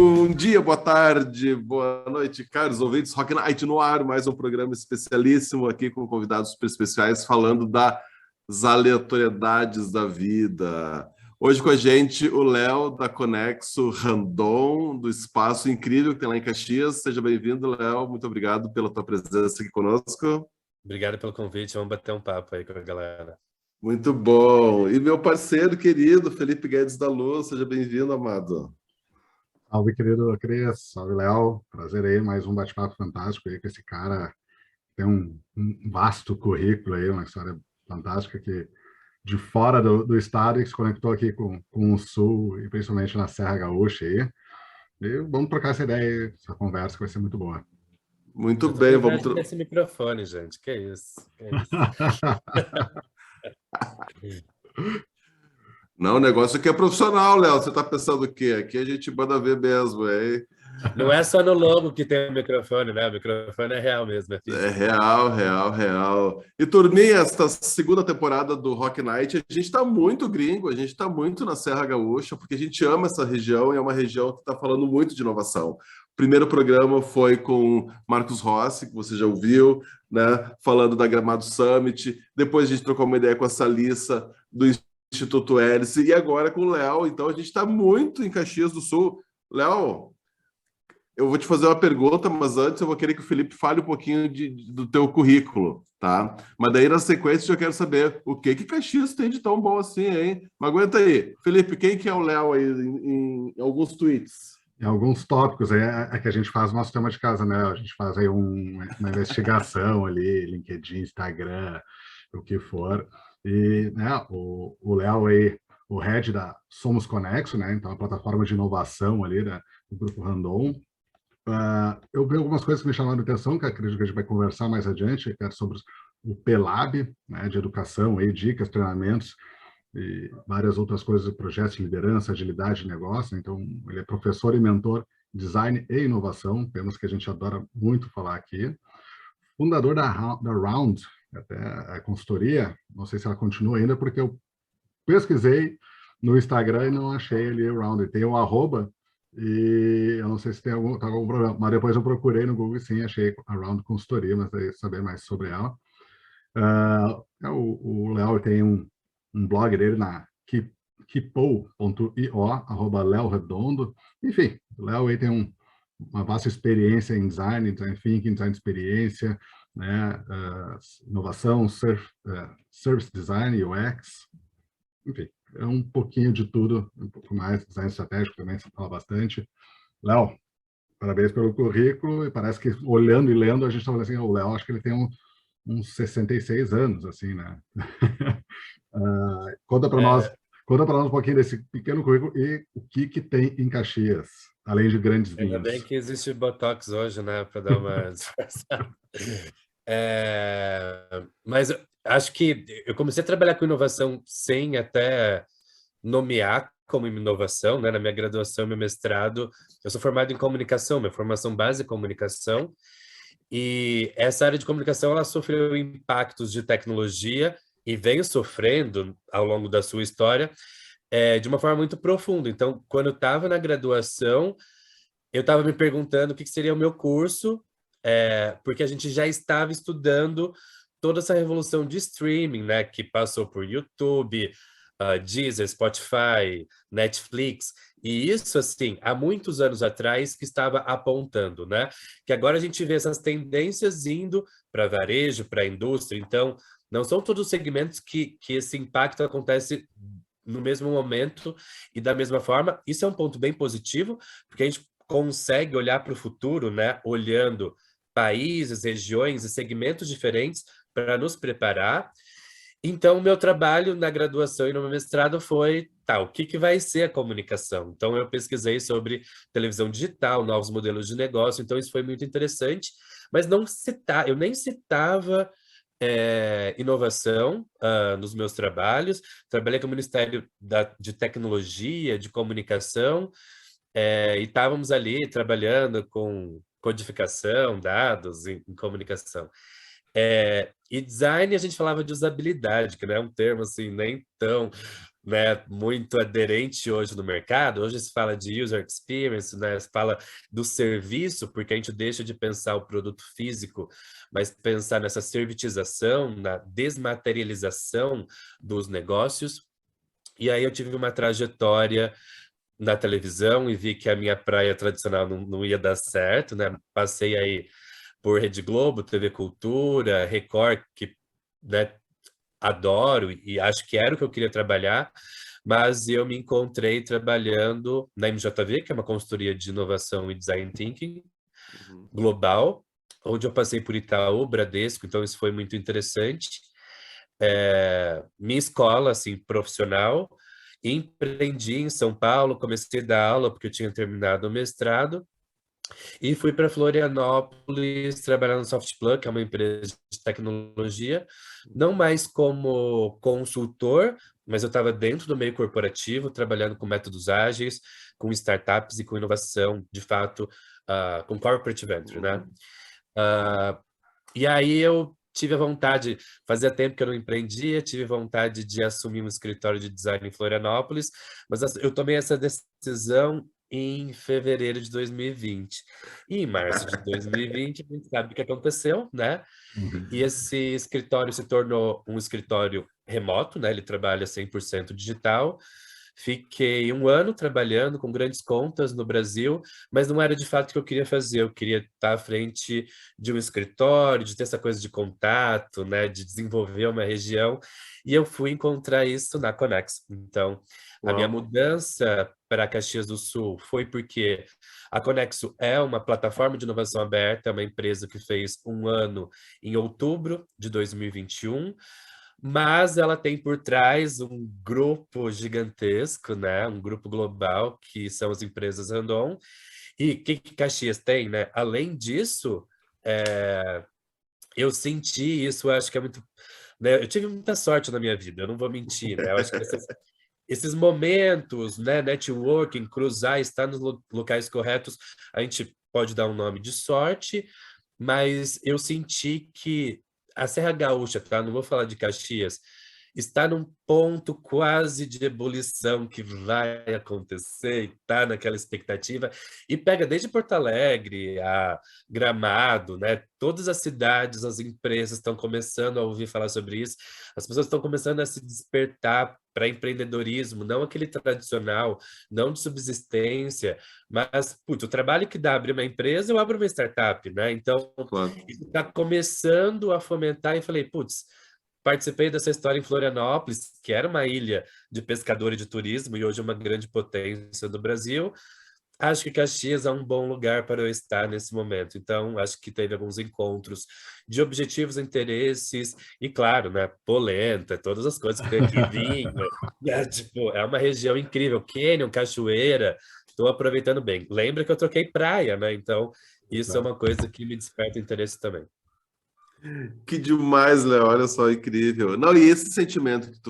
Bom dia, boa tarde, boa noite, caros ouvintes. Rock Night no ar, mais um programa especialíssimo aqui com convidados super especiais falando das aleatoriedades da vida. Hoje com a gente o Léo da Conexo Randon, do espaço incrível que tem lá em Caxias. Seja bem-vindo, Léo. Muito obrigado pela tua presença aqui conosco. Obrigado pelo convite. Vamos bater um papo aí com a galera. Muito bom. E meu parceiro querido, Felipe Guedes da Luz. Seja bem-vindo, amado. Salve, querido Cris. Salve, Léo. Prazer aí, mais um bate-papo fantástico aí com esse cara. Tem um vasto currículo aí, uma história fantástica que de fora do estado e que se conectou aqui com o Sul e principalmente na Serra Gaúcha aí. E vamos trocar essa ideia aí, essa conversa que vai ser muito boa. Muito bem, vamos... Esse microfone, gente. Que isso? Não, o negócio aqui é profissional, Léo. Você está pensando o quê? Aqui a gente manda ver mesmo, hein? Não é só no logo que tem o microfone, né? O microfone é real mesmo. É real, real, real. E, turminha, esta segunda temporada do Rock Night, a gente está muito gringo, a gente está muito na Serra Gaúcha, porque a gente ama essa região e é uma região que está falando muito de inovação. O primeiro programa foi com Marcos Rossi, que você já ouviu, né? Falando da Gramado Summit. Depois a gente trocou uma ideia com a Salissa, do Instituto Hélice, e agora com o Léo. Então a gente está muito em Caxias do Sul. Léo, eu vou te fazer uma pergunta, mas antes eu vou querer que o Felipe fale um pouquinho do teu currículo, tá? Mas daí na sequência eu quero saber o que Caxias tem de tão bom assim, hein? Mas aguenta aí. Felipe, quem que é o Léo aí em alguns tweets? Em alguns tópicos aí é que a gente faz o nosso tema de casa, né? A gente faz aí uma investigação ali, LinkedIn, Instagram, o que for. E né, o Léo aí, o head da Somos Conexo, né? Então, a plataforma de inovação ali do Grupo Randon. Eu vi algumas coisas que me chamaram a atenção, que acredito que a gente vai conversar mais adiante, que é sobre o PLAB, né, de educação, aí, dicas, treinamentos e várias outras coisas, projetos de liderança, agilidade de negócio. Então, ele é professor e mentor, design e inovação, temas que a gente adora muito falar aqui. Fundador da Round, até a consultoria, não sei se ela continua ainda, porque eu pesquisei no Instagram e não achei ali o Round. Tem o arroba, e eu não sei se tem algum problema, mas depois eu procurei no Google e sim, achei a Round Consultoria, mas aí saber mais sobre ela. O Léo tem um blog dele na kipo.io, @Léo Redondo. Enfim, o Léo aí tem uma vasta experiência em design thinking, design de experiência, né, inovação, service design, UX, enfim, é um pouquinho de tudo, um pouco mais, design estratégico também, você fala bastante. Léo, parabéns pelo currículo, e parece que olhando e lendo, a gente está falando assim, o Léo, acho que ele tem uns 66 anos, assim, né? Conta para nós um pouquinho desse pequeno currículo e o que tem em Caxias, além de grandes vinhos. Ainda bem que existe Botox hoje, né, para dar uma disfarçada. Mas acho que eu comecei a trabalhar com inovação sem até nomear como inovação, né? Na minha graduação, meu mestrado, eu sou formado em comunicação, minha formação base é comunicação, e essa área de comunicação ela sofreu impactos de tecnologia e veio sofrendo ao longo da sua história de uma forma muito profunda. Então, quando eu estava na graduação, eu estava me perguntando o que seria o meu curso, porque a gente já estava estudando toda essa revolução de streaming, né, que passou por YouTube, Deezer, Spotify, Netflix, e isso, assim, há muitos anos atrás que estava apontando, né, que agora a gente vê essas tendências indo para varejo, para indústria, então não são todos os segmentos que esse impacto acontece no mesmo momento e da mesma forma. Isso é um ponto bem positivo, porque a gente consegue olhar para o futuro, né, olhando países, regiões e segmentos diferentes para nos preparar. Então, o meu trabalho na graduação e no meu mestrado foi, o que vai ser a comunicação? Então, eu pesquisei sobre televisão digital, novos modelos de negócio, então isso foi muito interessante, mas eu nem citava inovação nos meus trabalhos. Trabalhei com o Ministério de Tecnologia, de Comunicação, e estávamos ali trabalhando com codificação, dados em comunicação. E design, a gente falava de usabilidade, que não é um termo assim nem tão né, muito aderente hoje no mercado. Hoje se fala de user experience, né, se fala do serviço, porque a gente deixa de pensar o produto físico, mas pensar nessa servitização, na desmaterialização dos negócios. E aí eu tive uma trajetória na televisão e vi que a minha praia tradicional não ia dar certo, né? Passei aí por Rede Globo, TV Cultura, Record, que, né, adoro e acho que era o que eu queria trabalhar, mas eu me encontrei trabalhando na MJV, que é uma consultoria de inovação e design thinking Uhum. global, onde eu passei por Itaú, Bradesco, então isso foi muito interessante. Minha escola, assim, profissional, empreendi em São Paulo, comecei a dar aula porque eu tinha terminado o mestrado, e fui para Florianópolis trabalhar no Softplug, que é uma empresa de tecnologia, não mais como consultor, mas eu estava dentro do meio corporativo, trabalhando com métodos ágeis, com startups e com inovação, de fato, com corporate venture, né? Uhum. E aí eu tive a vontade, fazia tempo que eu não empreendia, tive vontade de assumir um escritório de design em Florianópolis, mas eu tomei essa decisão em fevereiro de 2020. E em março de 2020, a gente sabe o que aconteceu, né? Uhum. E esse escritório se tornou um escritório remoto, né? Ele trabalha 100% digital. Fiquei um ano trabalhando com grandes contas no Brasil, mas não era de fato o que eu queria fazer. Eu queria estar à frente de um escritório, de ter essa coisa de contato, né? De desenvolver uma região. E eu fui encontrar isso na Conexo. Então, a minha Uau. mudança para Caxias do Sul foi porque a Conexo é uma plataforma de inovação aberta, é uma empresa que fez um ano em outubro de 2021, mas ela tem por trás um grupo gigantesco, né? Um grupo global, que são as empresas Randon. E o que Caxias tem, né? Além disso, eu senti isso, eu acho que é muito... Né? Eu tive muita sorte na minha vida, eu não vou mentir, né? Eu acho que esses momentos, né? Networking, cruzar, estar nos locais corretos, a gente pode dar um nome de sorte, mas eu senti que a Serra Gaúcha, tá? Não vou falar de Caxias, está num ponto quase de ebulição que vai acontecer e tá naquela expectativa. E pega desde Porto Alegre a Gramado, né? Todas as cidades, as empresas estão começando a ouvir falar sobre isso. As pessoas estão começando a se despertar para empreendedorismo, não aquele tradicional, não de subsistência, mas, putz, o trabalho que dá abrir uma empresa, eu abro uma startup, né? Então, Claro. isso está começando a fomentar e falei, putz, participei dessa história em Florianópolis, que era uma ilha de pescador e de turismo, e hoje é uma grande potência do Brasil. Acho que Caxias é um bom lugar para eu estar nesse momento. Então, acho que teve alguns encontros de objetivos, interesses, e claro, né, polenta, todas as coisas que tem aqui, vinho, né, tipo, é uma região incrível, cânion, cachoeira, estou aproveitando bem. Lembra que eu troquei praia, né? Então, isso é uma coisa que me desperta interesse também. Que demais, Léo. Olha só, incrível. Não, e esse sentimento que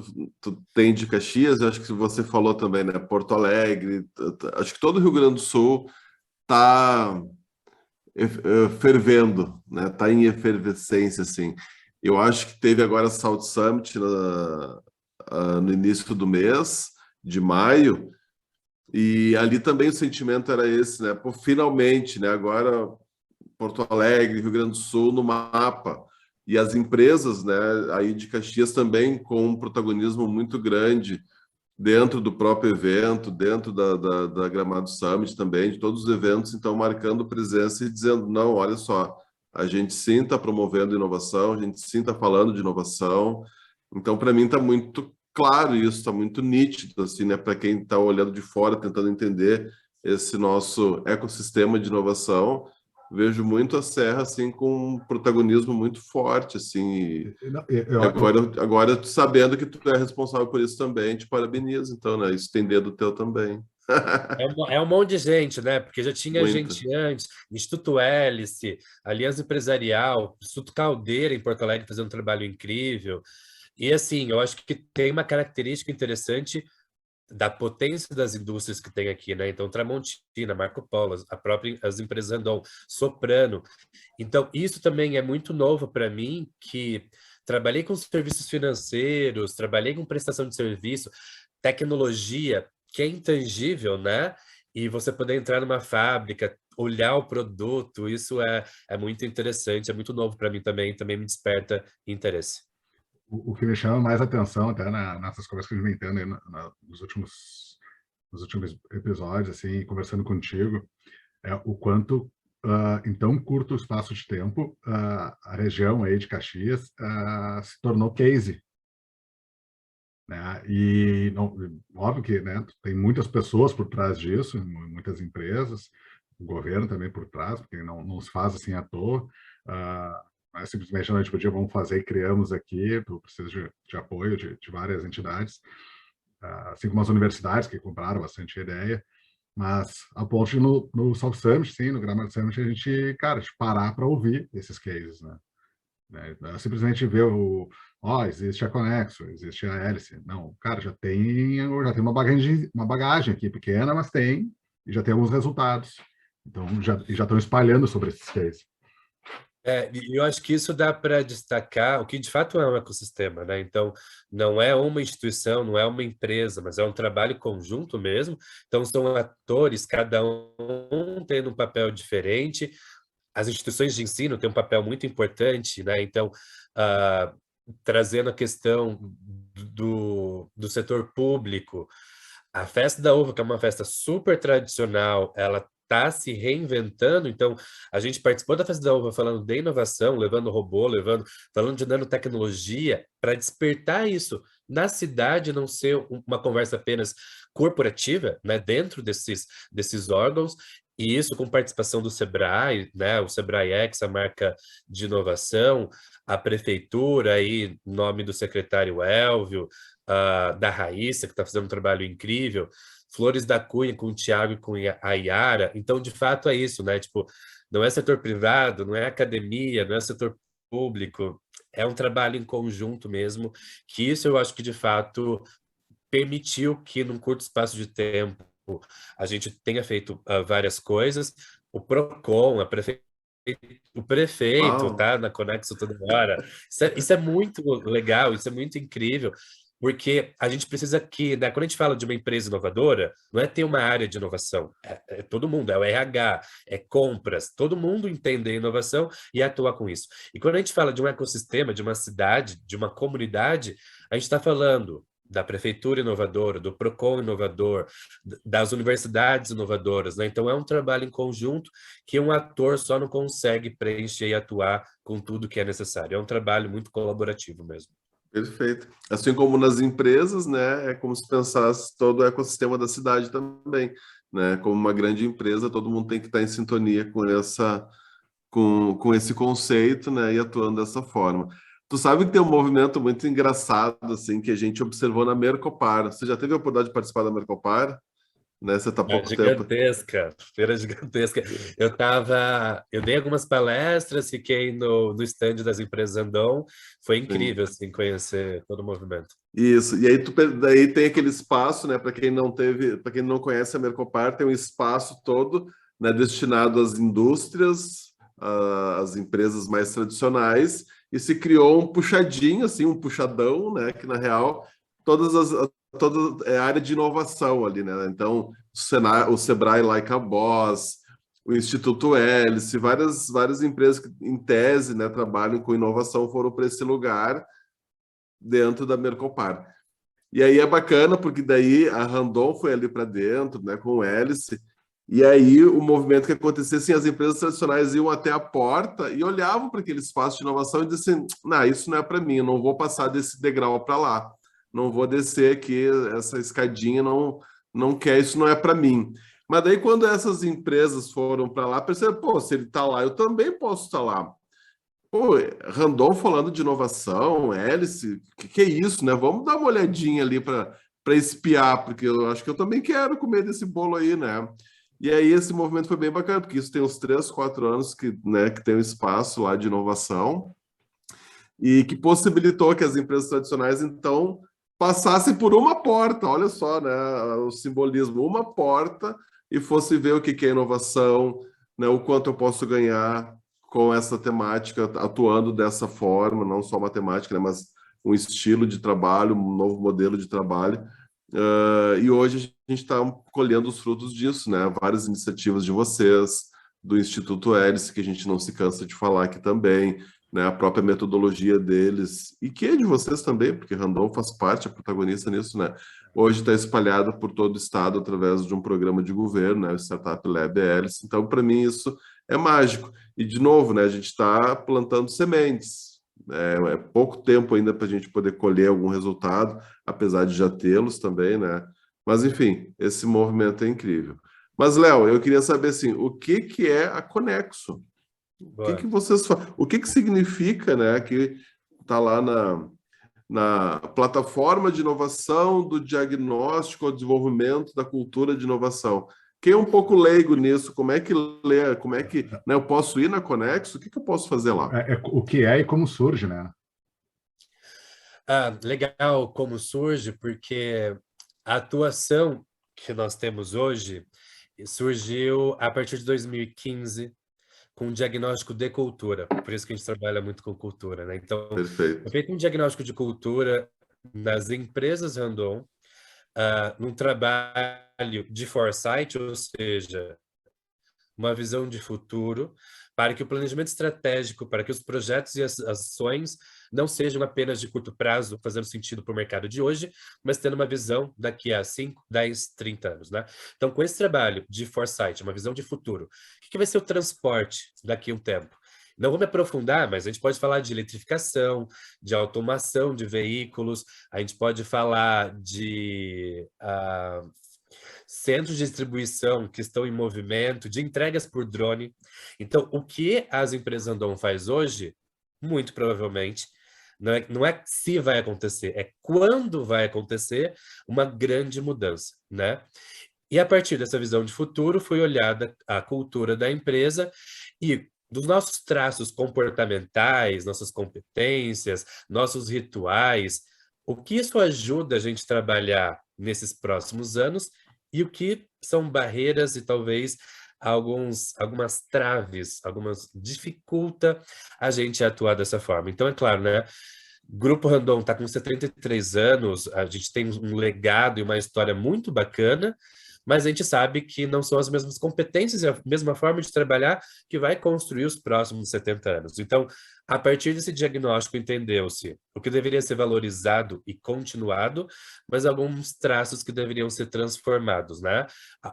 tu tem de Caxias, eu acho que você falou também, né? Porto Alegre, acho que todo o Rio Grande do Sul tá fervendo, né? Tá em efervescência, assim. Eu acho que teve agora a South Summit no início do mês, de maio, e ali também o sentimento era esse, né? Pô, finalmente, né? Agora Porto Alegre, Rio Grande do Sul no mapa. E as empresas, né, aí de Caxias também com um protagonismo muito grande dentro do próprio evento, dentro da Gramado Summit também, de todos os eventos, então marcando presença e dizendo, não, olha só, a gente sim está promovendo inovação, a gente sim está falando de inovação. Então, para mim, está muito claro isso, está muito nítido, assim, né, para quem está olhando de fora, tentando entender esse nosso ecossistema de inovação. Vejo muito a Serra assim com um protagonismo muito forte assim e agora sabendo que tu é responsável por isso também, te parabenizo então, né? Isso tem dedo teu também. É um monte de gente, né? Porque já tinha Muita. gente antes, Instituto Hélice, Aliança Empresarial, Instituto Caldeira em Porto Alegre fazendo um trabalho incrível. E assim, eu acho que tem uma característica interessante da potência das indústrias que tem aqui, né? Então, Tramontina, Marco Polo, as empresas Randon, Soprano. Então, isso também é muito novo para mim, que trabalhei com serviços financeiros, trabalhei com prestação de serviço, tecnologia que é intangível, né? E você poder entrar numa fábrica, olhar o produto, isso é muito interessante, é muito novo para mim também me desperta interesse. O que me chama mais atenção, até nessas conversas que a gente vem tendo aí nos últimos episódios, assim, conversando contigo, é o quanto, em tão curto espaço de tempo, a região aí de Caxias se tornou case, né? E não, óbvio que, né, tem muitas pessoas por trás disso, muitas empresas, o governo também por trás, porque não se faz assim à toa. Não é simplesmente a noite para o dia vamos fazer e criamos aqui, tu precisa de apoio de várias entidades, assim como as universidades que compraram bastante a ideia, mas a ponto de no South Summit, sim, no Grammar Summit, a gente, cara, de parar para ouvir esses cases, né? Simplesmente ver existe a Conexo, existe a Hélice. Não, cara, já tem uma bagagem aqui pequena, mas tem, e já tem alguns resultados. Então, já estão espalhando sobre esses cases. E eu acho que isso dá para destacar o que de fato é um ecossistema, né? Então, não é uma instituição, não é uma empresa, mas é um trabalho conjunto mesmo. Então, são atores, cada um tendo um papel diferente. As instituições de ensino têm um papel muito importante, né? Então, trazendo a questão do setor público, a Festa da Uva, que é uma festa super tradicional, ela está se reinventando. Então, a gente participou da Festa da Uva falando de inovação, levando robô, falando de nanotecnologia, para despertar isso na cidade, não ser uma conversa apenas corporativa, né, dentro desses órgãos, e isso com participação do Sebrae, né, o Sebrae X, a marca de inovação, a prefeitura, aí, nome do secretário Elvio, da Raíssa, que está fazendo um trabalho incrível, Flores da Cunha com o Tiago e com a Yara. Então, de fato, é isso, né? Tipo, não é setor privado, não é academia, não é setor público, é um trabalho em conjunto mesmo, que isso eu acho que, de fato, permitiu que, num curto espaço de tempo, a gente tenha feito várias coisas. O PROCON, o prefeito, Uau. tá na Conexo toda hora. Isso é muito legal, isso é muito incrível, porque a gente precisa que, né, quando a gente fala de uma empresa inovadora, não é ter uma área de inovação, é todo mundo, é o RH, é compras, todo mundo entende a inovação e atua com isso. E quando a gente fala de um ecossistema, de uma cidade, de uma comunidade, a gente está falando da prefeitura inovadora, do PROCON inovador, das universidades inovadoras, né? Então é um trabalho em conjunto que um ator só não consegue preencher e atuar com tudo que é necessário. É um trabalho muito colaborativo mesmo. Perfeito. Assim como nas empresas, né, é como se pensasse todo o ecossistema da cidade também, né? Como uma grande empresa, todo mundo tem que estar em sintonia com esse conceito, né, e atuando dessa forma. Tu sabe que tem um movimento muito engraçado, assim, que a gente observou na Mercopar. Você já teve a oportunidade de participar da Mercopar? Né? Você está há pouco tempo. Feira gigantesca. Eu dei algumas palestras, fiquei no stand das empresas Andon. Foi incrível, Sim. assim, conhecer todo o movimento. Isso. E aí daí tem aquele espaço, né? Para quem não teve, para quem não conhece a Mercopar, tem um espaço todo, né, destinado às indústrias, às empresas mais tradicionais, e se criou um puxadinho, assim, um puxadão, né? Que na real toda é área de inovação ali, né? Então o Sebrae Like a Boss, o Instituto Hélice, várias empresas que, em tese, né, trabalham com inovação foram para esse lugar dentro da Mercopar. E aí é bacana, porque daí a Randon foi ali para dentro, né, com o Hélice, e aí o movimento que acontecia, assim, as empresas tradicionais iam até a porta e olhavam para aquele espaço de inovação e diziam assim, não, isso não é para mim, eu não vou passar desse degrau para lá, não vou descer aqui, essa escadinha não quer, isso não é para mim. Mas daí quando essas empresas foram para lá, perceberam, pô, se ele está lá, eu também posso estar lá. Pô, Randon falando de inovação, Hélice, que é isso, né? Vamos dar uma olhadinha ali para espiar, porque eu acho que eu também quero comer desse bolo aí, né? E aí esse movimento foi bem bacana, porque isso tem uns 3, 4 anos que, né, que tem um espaço lá de inovação e que possibilitou que as empresas tradicionais, então, passassem por uma porta, olha só, né? O simbolismo, uma porta, e fosse ver o que é inovação, né? O quanto eu posso ganhar com essa temática, atuando dessa forma, não só uma temática, né, mas um estilo de trabalho, um novo modelo de trabalho. E hoje a gente está colhendo os frutos disso, né? Várias iniciativas de vocês, do Instituto Hélice, que a gente não se cansa de falar aqui também, né? A própria metodologia deles, e que é de vocês também, porque Randon faz parte, é protagonista nisso, né? Hoje está espalhado por todo o estado através de um programa de governo, né? O Startup Lab Hélice. Então, para mim, isso é mágico. E, de novo, né? A gente está plantando sementes. É pouco tempo ainda para a gente poder colher algum resultado, apesar de já tê-los também, né? Mas, enfim, esse movimento é incrível. Mas, Léo, eu queria saber, assim, o que que é a Conexo? O que que Boa. vocês fazem? O que que significa, né, que está lá na plataforma de inovação do diagnóstico ao desenvolvimento da cultura de inovação? Quem é um pouco leigo nisso, como é que lê, como é que, né, eu posso ir na Conexo? O que que eu posso fazer lá? O que é e como surge, né? Legal como surge, porque a atuação que nós temos hoje surgiu a partir de 2015 com um diagnóstico de cultura. Por isso que a gente trabalha muito com cultura, né? Então, foi Perfeito. feito um diagnóstico de cultura nas empresas Randon, num trabalho de foresight, ou seja, uma visão de futuro, para que o planejamento estratégico, para que os projetos e as ações não sejam apenas de curto prazo, fazendo sentido para o mercado de hoje, mas tendo uma visão daqui a 5, 10, 30 anos, né? Então, com esse trabalho de foresight, uma visão de futuro, o que vai ser o transporte daqui a um tempo? Não vou me aprofundar, mas a gente pode falar de eletrificação, de automação de veículos, a gente pode falar de centros de distribuição que estão em movimento, de entregas por drone. Então, o que as empresas Randon faz hoje, muito provavelmente, não é se vai acontecer, é quando vai acontecer uma grande mudança, né? E a partir dessa visão de futuro, foi olhada a cultura da empresa e dos nossos traços comportamentais, nossas competências, nossos rituais, o que isso ajuda a gente a trabalhar nesses próximos anos e o que são barreiras e talvez algumas traves, algumas dificulta a gente atuar dessa forma. Então, é claro, né? Grupo Randon está com 73 anos, a gente tem um legado e uma história muito bacana, mas a gente sabe que não são as mesmas competências e a mesma forma de trabalhar que vai construir os próximos 70 anos. Então, a partir desse diagnóstico, entendeu-se o que deveria ser valorizado e continuado, mas alguns traços que deveriam ser transformados, né?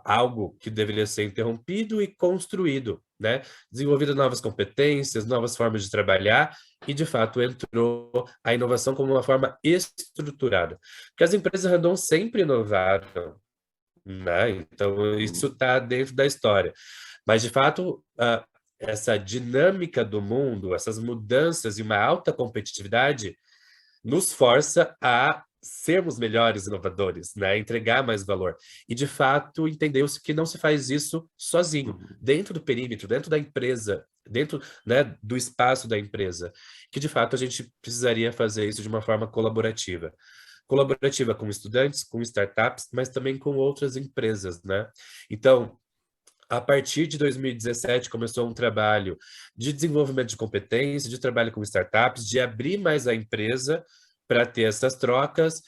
Algo que deveria ser interrompido e construído, né? Desenvolvido novas competências, novas formas de trabalhar, e de fato entrou a inovação como uma forma estruturada. Porque as empresas Randon sempre inovaram, né? Então, isso está dentro da história. Mas, de fato, essa dinâmica do mundo, essas mudanças e uma alta competitividade nos força a sermos melhores inovadores, né? Entregar mais valor. E, de fato, entendeu-se que não se faz isso sozinho, Uhum. dentro do perímetro, dentro da empresa, dentro, né, do espaço da empresa, que, de fato, a gente precisaria fazer isso de uma forma colaborativa. Colaborativa com estudantes, com startups, mas também com outras empresas, né? Então, a partir de 2017, começou um trabalho de desenvolvimento de competência, de trabalho com startups, de abrir mais a empresa para ter essas trocas,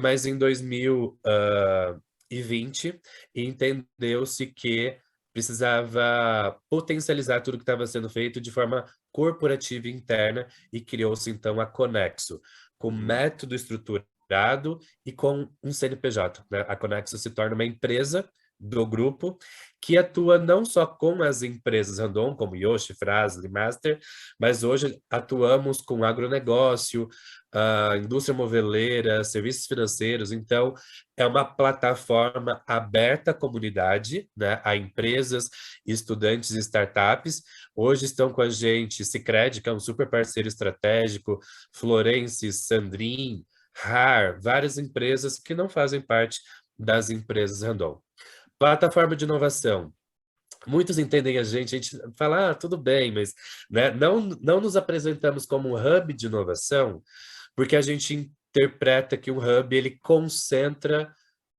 mas em 2020 entendeu-se que precisava potencializar tudo que estava sendo feito de forma corporativa e interna e criou-se então a Conexo, com método estruturado e com um CNPJ, né? A Conexo se torna uma empresa do grupo que atua não só com as empresas Randon, como Yoshi, Fras, Master, mas hoje atuamos com agronegócio, indústria moveleira, serviços financeiros. Então, é uma plataforma aberta à comunidade, né, a empresas, estudantes e startups. Hoje estão com a gente Sicredi, que é um super parceiro estratégico, Florence, Sandrin, RAR, várias empresas que não fazem parte das empresas Randon. Plataforma de inovação. Muitos entendem a gente fala, tudo bem, mas, né, não nos apresentamos como um hub de inovação, porque a gente interpreta que um hub ele concentra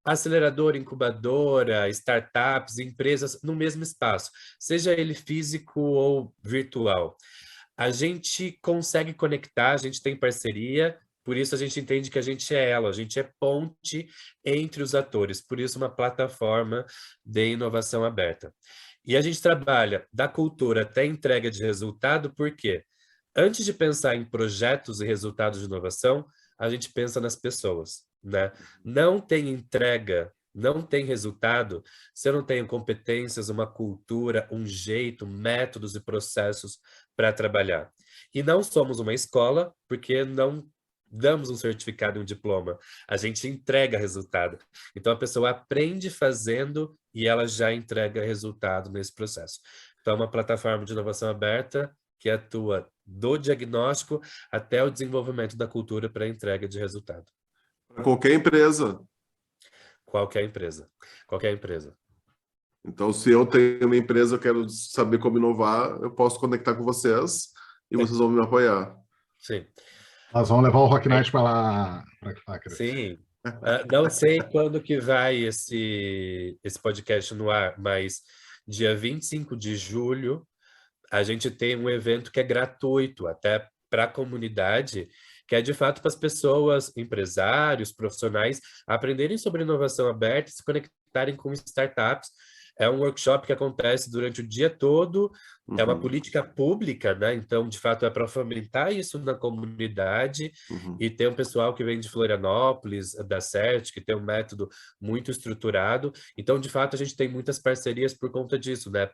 aceleradora, incubadora, startups, empresas no mesmo espaço, seja ele físico ou virtual. A gente consegue conectar, a gente tem parceria, por isso a gente entende que a gente é ela, a gente é ponte entre os atores, por isso uma plataforma de inovação aberta. E a gente trabalha da cultura até a entrega de resultado, por quê? Antes de pensar em projetos e resultados de inovação, a gente pensa nas pessoas, né? Não tem entrega, não tem resultado se eu não tenho competências, uma cultura, um jeito, métodos e processos para trabalhar. E não somos uma escola, porque não damos um certificado e um diploma. A gente entrega resultado. Então, a pessoa aprende fazendo e ela já entrega resultado nesse processo. Então, é uma plataforma de inovação aberta que atua do diagnóstico até o desenvolvimento da cultura para a entrega de resultado. Para qualquer empresa. Qualquer empresa. Qualquer empresa. Então, se eu tenho uma empresa, eu quero saber como inovar, eu posso conectar com vocês e vocês vão me apoiar. Sim. Nós vamos levar o Rock Night para lá. Sim. Não sei quando que vai esse podcast no ar, mas dia 25 de julho a gente tem um evento que é gratuito até para a comunidade, que é de fato para as pessoas, empresários, profissionais, aprenderem sobre inovação aberta e se conectarem com startups. É um workshop que acontece durante o dia todo, é uma política pública, né? Então, de fato, é para fomentar isso na comunidade e tem um pessoal que vem de Florianópolis, da CERT, que tem um método muito estruturado. Então, de fato, a gente tem muitas parcerias por conta disso, né?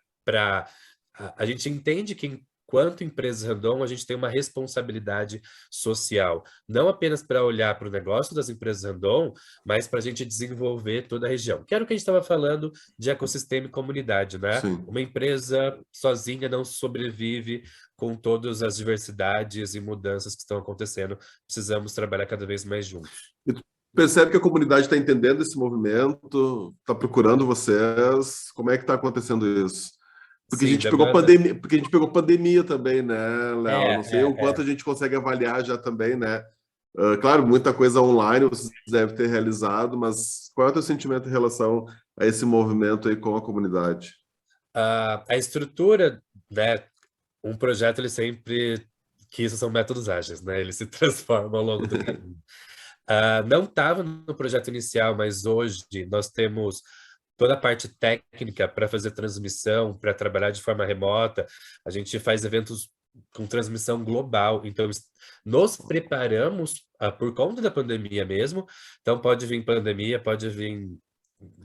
A gente entende que, enquanto empresas random, a gente tem uma responsabilidade social, não apenas para olhar para o negócio das empresas random, mas para a gente desenvolver toda a região. Que era o que a gente estava falando de ecossistema e comunidade, né? Sim. Uma empresa sozinha não sobrevive com todas as diversidades e mudanças que estão acontecendo. Precisamos trabalhar cada vez mais juntos. Percebe que a comunidade está entendendo esse movimento, está procurando vocês? Como é que está acontecendo isso? Porque Sim, a gente pegou pandemia, porque a gente pegou pandemia também, né, Léo? Não sei o quanto a gente consegue avaliar já também, né? Claro, muita coisa online você deve ter realizado, mas qual é o teu sentimento em relação a esse movimento aí com a comunidade? A estrutura, né? Um projeto, ele sempre... que isso são métodos ágeis, né? Ele se transforma ao longo do caminho. Não estava no projeto inicial, mas hoje nós temos toda a parte técnica para fazer transmissão, para trabalhar de forma remota. A gente faz eventos com transmissão global, então nos preparamos por conta da pandemia mesmo. Então pode vir pandemia, pode vir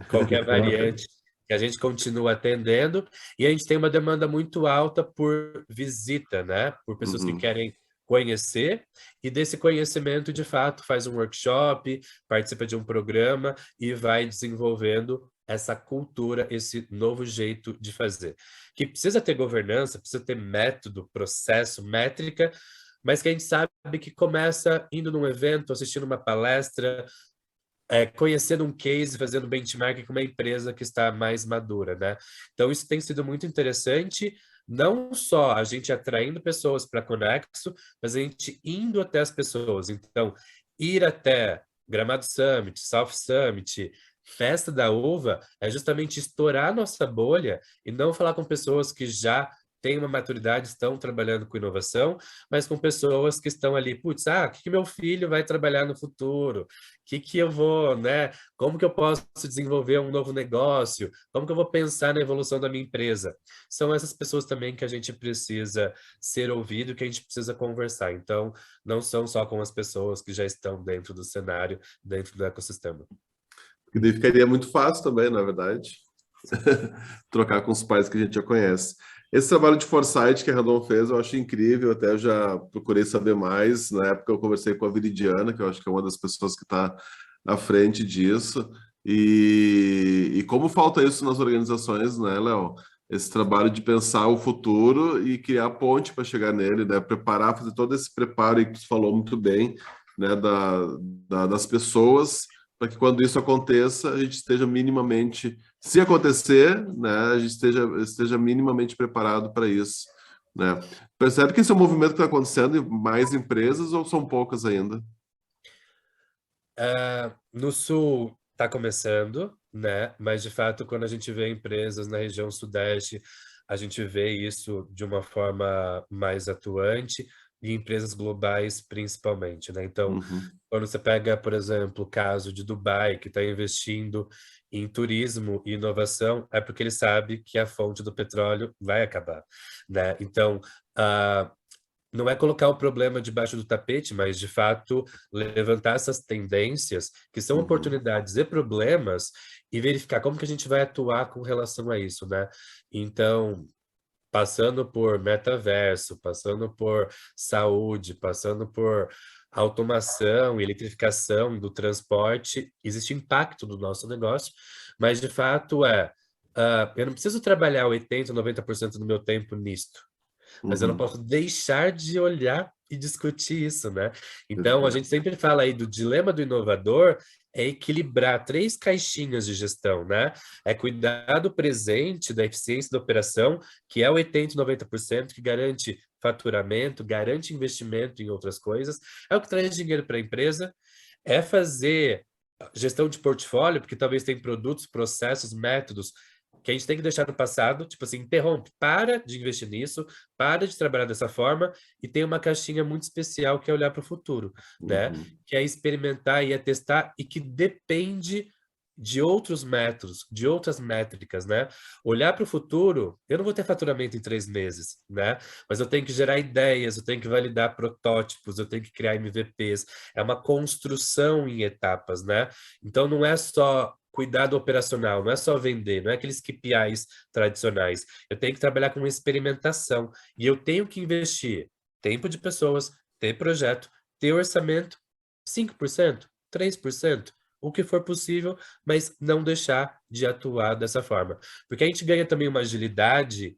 qualquer variante, que a gente continua atendendo, e a gente tem uma demanda muito alta por visita, né? Por pessoas que querem conhecer, e desse conhecimento, de fato, faz um workshop, participa de um programa e vai desenvolvendo essa cultura, esse novo jeito de fazer. Que precisa ter governança, precisa ter método, processo, métrica, mas que a gente sabe que começa indo num evento, assistindo uma palestra, conhecendo um case, fazendo benchmark com uma empresa que está mais madura, né? Então, isso tem sido muito interessante, não só a gente atraindo pessoas para a Conexo, mas a gente indo até as pessoas. Então, ir até Gramado Summit, South Summit, Festa da Uva, é justamente estourar nossa bolha e não falar com pessoas que já têm uma maturidade, estão trabalhando com inovação, mas com pessoas que estão ali, putz, o que meu filho vai trabalhar no futuro? O que eu vou, né? Como que eu posso desenvolver um novo negócio? Como que eu vou pensar na evolução da minha empresa? São essas pessoas também que a gente precisa ser ouvido, que a gente precisa conversar. Então, não são só com as pessoas que já estão dentro do cenário, dentro do ecossistema. Que daí ficaria muito fácil também, na verdade, trocar com os pais que a gente já conhece. Esse trabalho de foresight que a Randon fez, eu acho incrível, até eu já procurei saber mais. Na época eu conversei com a Viridiana, que eu acho que é uma das pessoas que está à frente disso. E como falta isso nas organizações, né, Léo? Esse trabalho de pensar o futuro e criar ponte para chegar nele, né? Preparar, fazer todo esse preparo aí que você falou muito bem, né, das pessoas, para que quando isso aconteça, a gente esteja minimamente, se acontecer, né, a gente esteja minimamente preparado para isso, né? Percebe que esse é um movimento que está acontecendo em mais empresas ou são poucas ainda? No Sul está começando, né? Mas, de fato, quando a gente vê empresas na região Sudeste, a gente vê isso de uma forma mais atuante. e empresas globais principalmente, né? Então, Uhum. quando você pega, por exemplo, o caso de Dubai, que está investindo em turismo e inovação, é porque ele sabe que a fonte do petróleo vai acabar, né? Então, ah, não é colocar o problema debaixo do tapete, mas de fato levantar essas tendências que são Uhum. oportunidades e problemas e verificar como que a gente vai atuar com relação a isso, né? Então, passando por metaverso, passando por saúde, passando por automação e eletrificação do transporte, existe impacto no nosso negócio, mas de fato eu não preciso trabalhar 80, 90% do meu tempo nisto, mas eu não Uhum. posso deixar de olhar e discutir isso, né? Então, a Perfeito. gente sempre fala aí do dilema do inovador é equilibrar três caixinhas de gestão, né? É cuidar do presente, da eficiência da operação, que é o 80, 90%, que garante faturamento, garante investimento em outras coisas, é o que traz dinheiro para a empresa, é fazer gestão de portfólio, porque talvez tem produtos, processos, métodos que a gente tem que deixar no passado, tipo assim, interrompe, para de investir nisso, para de trabalhar dessa forma e tem uma caixinha muito especial que é olhar para o futuro, né? Uhum. Que é experimentar e é testar e que depende de outros métodos, de outras métricas, né? Olhar para o futuro, eu não vou ter faturamento em 3 meses, né? Mas eu tenho que gerar ideias, eu tenho que validar protótipos, eu tenho que criar MVPs. É uma construção em etapas, né? Então não é só cuidado operacional, não é só vender, não é aqueles KPIs tradicionais. Eu tenho que trabalhar com experimentação e eu tenho que investir tempo de pessoas, ter projeto, ter orçamento, 5%, 3%, o que for possível, mas não deixar de atuar dessa forma. Porque a gente ganha também uma agilidade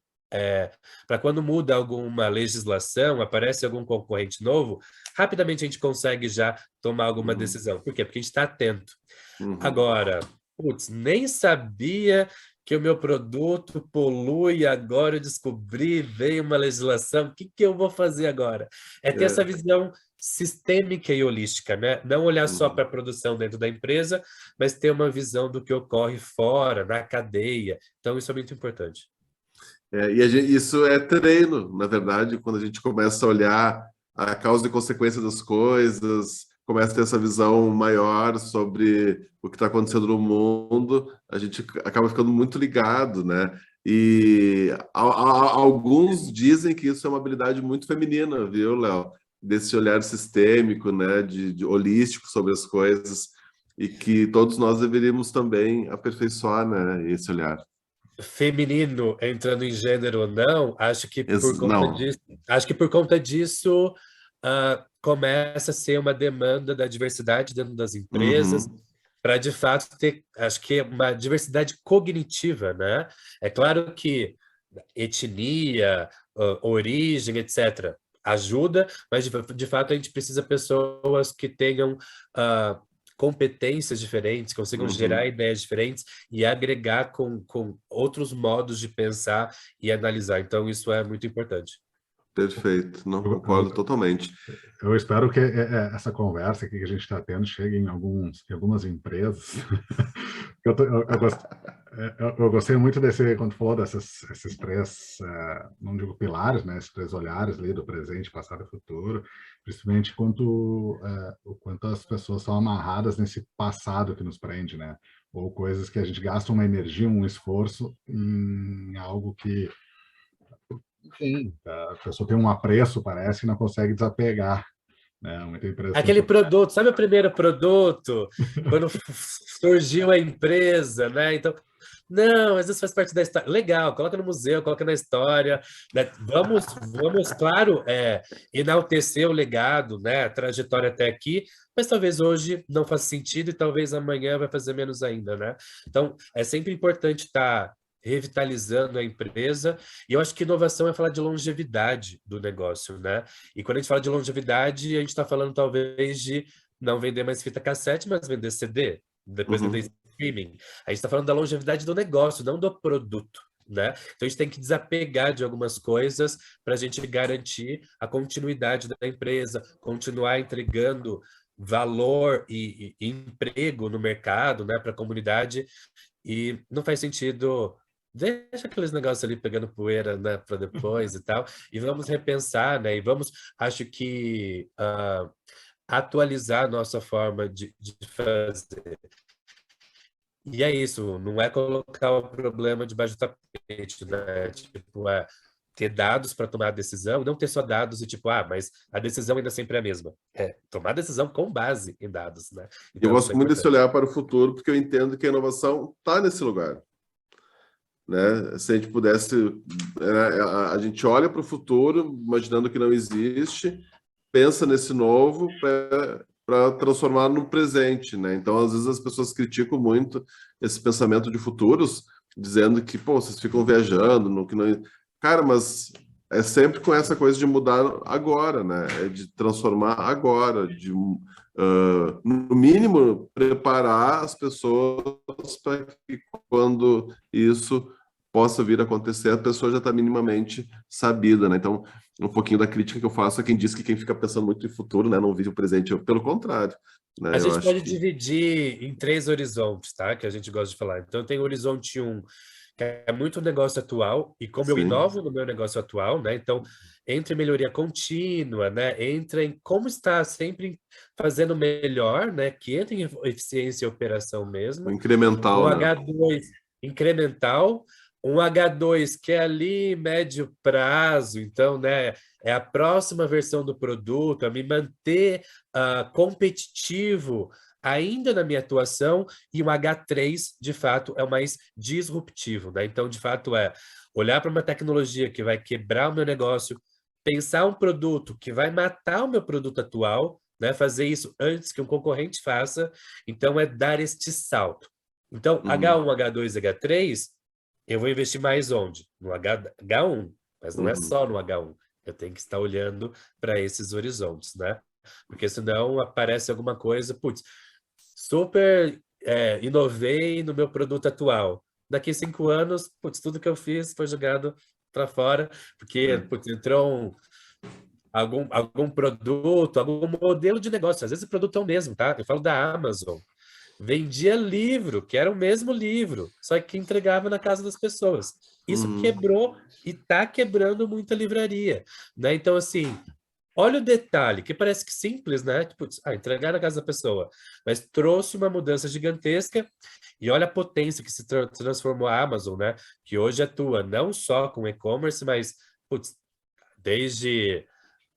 para quando muda alguma legislação, aparece algum concorrente novo, rapidamente a gente consegue já tomar alguma Uhum. decisão. Por quê? Porque a gente está atento. Uhum. Agora, putz, nem sabia que o meu produto polui, agora eu descobri, veio uma legislação, o que que eu vou fazer agora? É ter essa É. visão sistêmica e holística, né? Não olhar só para Uhum. a produção dentro da empresa, mas ter uma visão do que ocorre fora, na cadeia. Então, isso é muito importante. Isso é treino, na verdade, quando a gente começa a olhar a causa e consequência das coisas, começa a ter essa visão maior sobre o que está acontecendo no mundo, a gente acaba ficando muito ligado, né? E alguns dizem que isso é uma habilidade muito feminina, viu, Léo? Desse olhar sistêmico, né? De holístico sobre as coisas, e que todos nós deveríamos também aperfeiçoar, né? Esse olhar. Feminino entrando em gênero ou não, Não. acho que por conta disso começa a ser uma demanda da diversidade dentro das empresas Uhum. para de fato ter, acho que uma diversidade cognitiva, né? É claro que etnia, origem, etc. ajuda, mas de fato a gente precisa de pessoas que tenham ah, competências diferentes, consigam gerar Uhum. ideias diferentes e agregar com outros modos de pensar e analisar. Então, isso é muito importante. Perfeito, não Eu, concordo eu- totalmente. eu espero que essa conversa aqui que a gente está tendo chegue em algumas empresas. Eu gostei muito quando falou esses três, não digo pilares, né, esses três olhares ali do presente, passado e futuro, principalmente o quanto as pessoas são amarradas nesse passado que nos prende, né, ou coisas que a gente gasta uma energia, um esforço em algo que, enfim, a pessoa tem um apreço, parece, e não consegue desapegar, né, muita empresa tem Aquele produto, sabe o primeiro produto? Quando surgiu a empresa, né? Então, não, às vezes faz parte da história. Legal, coloca no museu, coloca na história, né? Vamos, claro, enaltecer o legado, né? A trajetória até aqui, mas talvez hoje não faça sentido e talvez amanhã vai fazer menos ainda, né? Então, é sempre importante estar revitalizando a empresa, e eu acho que inovação é falar de longevidade do negócio, né? E quando a gente fala de longevidade, a gente está falando talvez de não vender mais fita cassete, mas vender CD, depois vender Uhum. streaming. A gente está falando da longevidade do negócio, não do produto, né? Então a gente tem que desapegar de algumas coisas para a gente garantir a continuidade da empresa, continuar entregando valor e emprego no mercado, né, para a comunidade. E não faz sentido deixa aqueles negócios ali pegando poeira, né, para depois e tal, e vamos repensar, né, e vamos, acho que, atualizar a nossa forma de fazer. E é isso, não é colocar o problema debaixo do tapete, né? Tipo, ter dados para tomar a decisão, não ter só dados e tipo, mas a decisão ainda sempre é a mesma. É tomar decisão com base em dados, né? Eu Então, isso é gosto muito desse importante. olhar para o futuro, porque eu entendo que a inovação está nesse lugar, né? Se a gente pudesse, a gente olha para o futuro, imaginando que não existe, pensa nesse novo para transformar no presente, né? Então, às vezes as pessoas criticam muito esse pensamento de futuros, dizendo que, pô, vocês ficam viajando, no que não... Cara, mas é sempre com essa coisa de mudar agora, né? É de transformar agora, de no mínimo preparar as pessoas para que quando isso possa vir a acontecer, a pessoa já está minimamente sabida, né? Então, um pouquinho da crítica que eu faço a quem diz que quem fica pensando muito em futuro, né, não vive o presente. Pelo contrário, A né? Eu gente acho pode que dividir em 3 horizontes, tá? Que a gente gosta de falar. Então, tem o horizonte 1, que é muito negócio atual, e como eu sim. inovo no meu negócio atual, né? Então, entre melhoria contínua, né? Entra em como está sempre fazendo melhor, né? Que entra em eficiência e operação O mesmo. Um incremental, né? H2 incremental, um H2 que é ali médio prazo, então, né? É a próxima versão do produto, a me manter competitivo ainda na minha atuação, e o H3, de fato, é o mais disruptivo, né? Então, de fato, é olhar para uma tecnologia que vai quebrar o meu negócio, pensar um produto que vai matar o meu produto atual, né? Fazer isso antes que um concorrente faça, então é dar este salto. Então, Uhum, H1, H2, H3, eu vou investir mais onde? No H1, mas não é uhum. só no H1. Eu tenho que estar olhando para esses horizontes, né? Porque senão aparece alguma coisa, putz, super inovei no meu produto atual. Daqui 5 anos, putz, tudo que eu fiz foi jogado para fora, porque É. putz, entrou algum produto, algum modelo de negócio. Às vezes o produto é o mesmo, tá? Eu falo da Amazon. Vendia livro, que era o mesmo livro, só que entregava na casa das pessoas. Isso Uhum, quebrou e está quebrando muita livraria, né? Então, assim, olha o detalhe, que parece que simples, né? Tipo, entregar na casa da pessoa, mas trouxe uma mudança gigantesca e olha a potência que se transformou a Amazon, né? Que hoje atua não só com e-commerce, mas putz, desde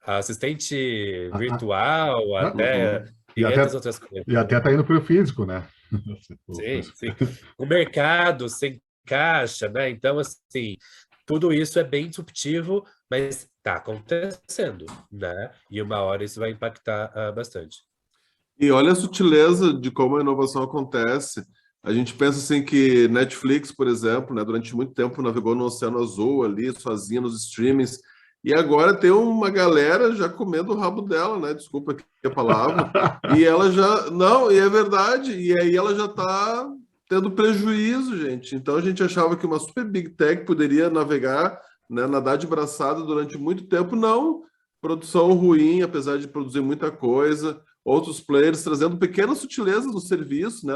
assistente Ah, ah, virtual ah, até uhum. 500 outras coisas. e até tá indo para o físico, né? Sim, sim. O mercado sem caixa, né? Então, assim, tudo isso é bem disruptivo, mas está acontecendo, né? E uma hora isso vai impactar bastante. E olha a sutileza de como a inovação acontece. A gente pensa assim que Netflix, por exemplo, né, durante muito tempo navegou no Oceano Azul ali, sozinha nos streamings, e agora tem uma galera já comendo o rabo dela, né? Desculpa aqui a palavra. E ela já. Não, e é verdade. E aí ela já está tendo prejuízo, gente. Então a gente achava que uma super big tech poderia navegar, né, nadar de braçada durante muito tempo. Não. Produção ruim, apesar de produzir muita coisa, outros players trazendo pequenas sutilezas do serviço, né?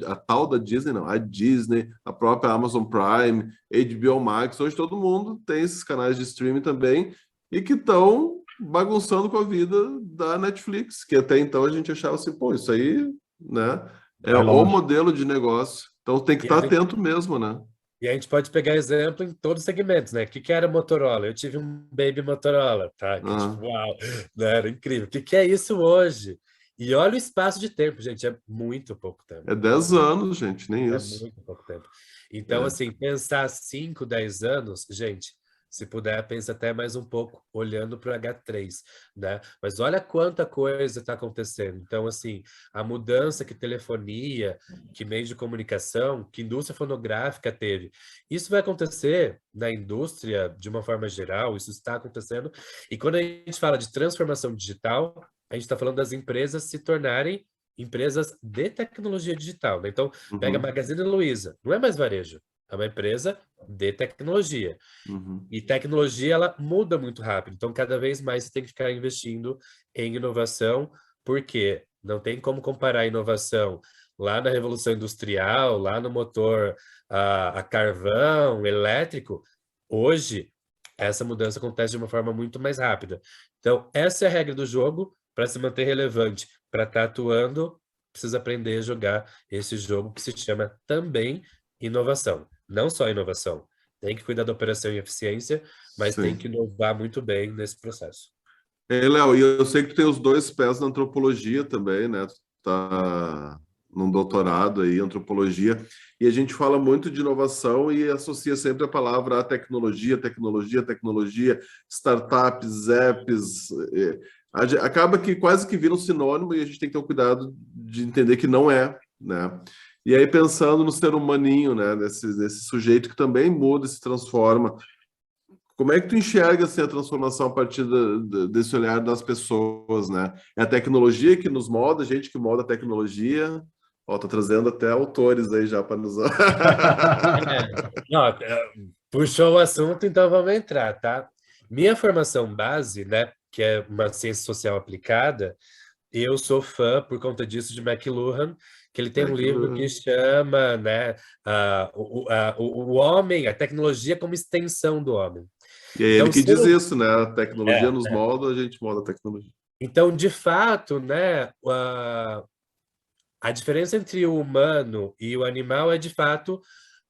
A tal da Disney, não, a Disney, a própria Amazon Prime, HBO Max, hoje todo mundo tem esses canais de streaming também e que estão bagunçando com a vida da Netflix, que até então a gente achava assim, pô, isso aí, né, é Vai o longe. modelo de negócio. Então tem que E a estar gente, atento mesmo, né? e a gente pode pegar exemplo em todos os segmentos, né? O que era Motorola? Eu tive um Baby Motorola, tá? Que tipo, Ah, uau, né? Era incrível. O que é isso hoje? E olha o espaço de tempo, gente, é muito pouco tempo. é 10 anos, gente, nem É isso. muito pouco tempo. Então, É. assim, pensar 5, 10 anos, gente, se puder, pensa até mais um pouco, olhando para o H3, né? Mas olha quanta coisa está acontecendo. Então, assim, a mudança que telefonia, que meio de comunicação, que indústria fonográfica teve, isso vai acontecer na indústria de uma forma geral, isso está acontecendo. E quando a gente fala de transformação digital, a gente está falando das empresas se tornarem empresas de tecnologia digital, né? Então, pega a Uhum, Magazine Luiza, não é mais varejo, é uma empresa de tecnologia. uhum. E tecnologia, ela muda muito rápido. Então, cada vez mais você tem que ficar investindo em inovação, porque não tem como comparar a inovação lá na Revolução Industrial, lá no motor a carvão, elétrico, hoje essa mudança acontece de uma forma muito mais rápida. Então, essa é a regra do jogo. Para se manter relevante, para estar atuando, precisa aprender a jogar esse jogo que se chama também inovação. Não só inovação. Tem que cuidar da operação e eficiência, mas tem Sim. que inovar muito bem nesse processo. Léo, e eu sei que tu tem os 2 pés na antropologia também, né? Tu tá num doutorado aí, em antropologia, e a gente fala muito de inovação e associa sempre a palavra à tecnologia, tecnologia, tecnologia, startups, apps. Acaba que quase que vira um sinônimo e a gente tem que ter o cuidado de entender que não é, né? E aí pensando no ser humaninho, né? Desse sujeito que também muda e se transforma. Como é que tu enxerga assim, a transformação a partir desse olhar das pessoas, né? É a tecnologia que nos molda, a gente que molda a tecnologia. Ó, tô trazendo até autores aí já para nos. Não, puxou o assunto, então vamos entrar, tá? Minha formação base, né, que é uma ciência social aplicada, eu sou fã, por conta disso, de McLuhan, que ele tem um livro que chama, né, o homem, a tecnologia como extensão do homem. E é ele Então, que diz isso, né? A tecnologia nos é. molda, a gente molda a tecnologia. Então, de fato, né, a diferença entre o humano e o animal é, de fato,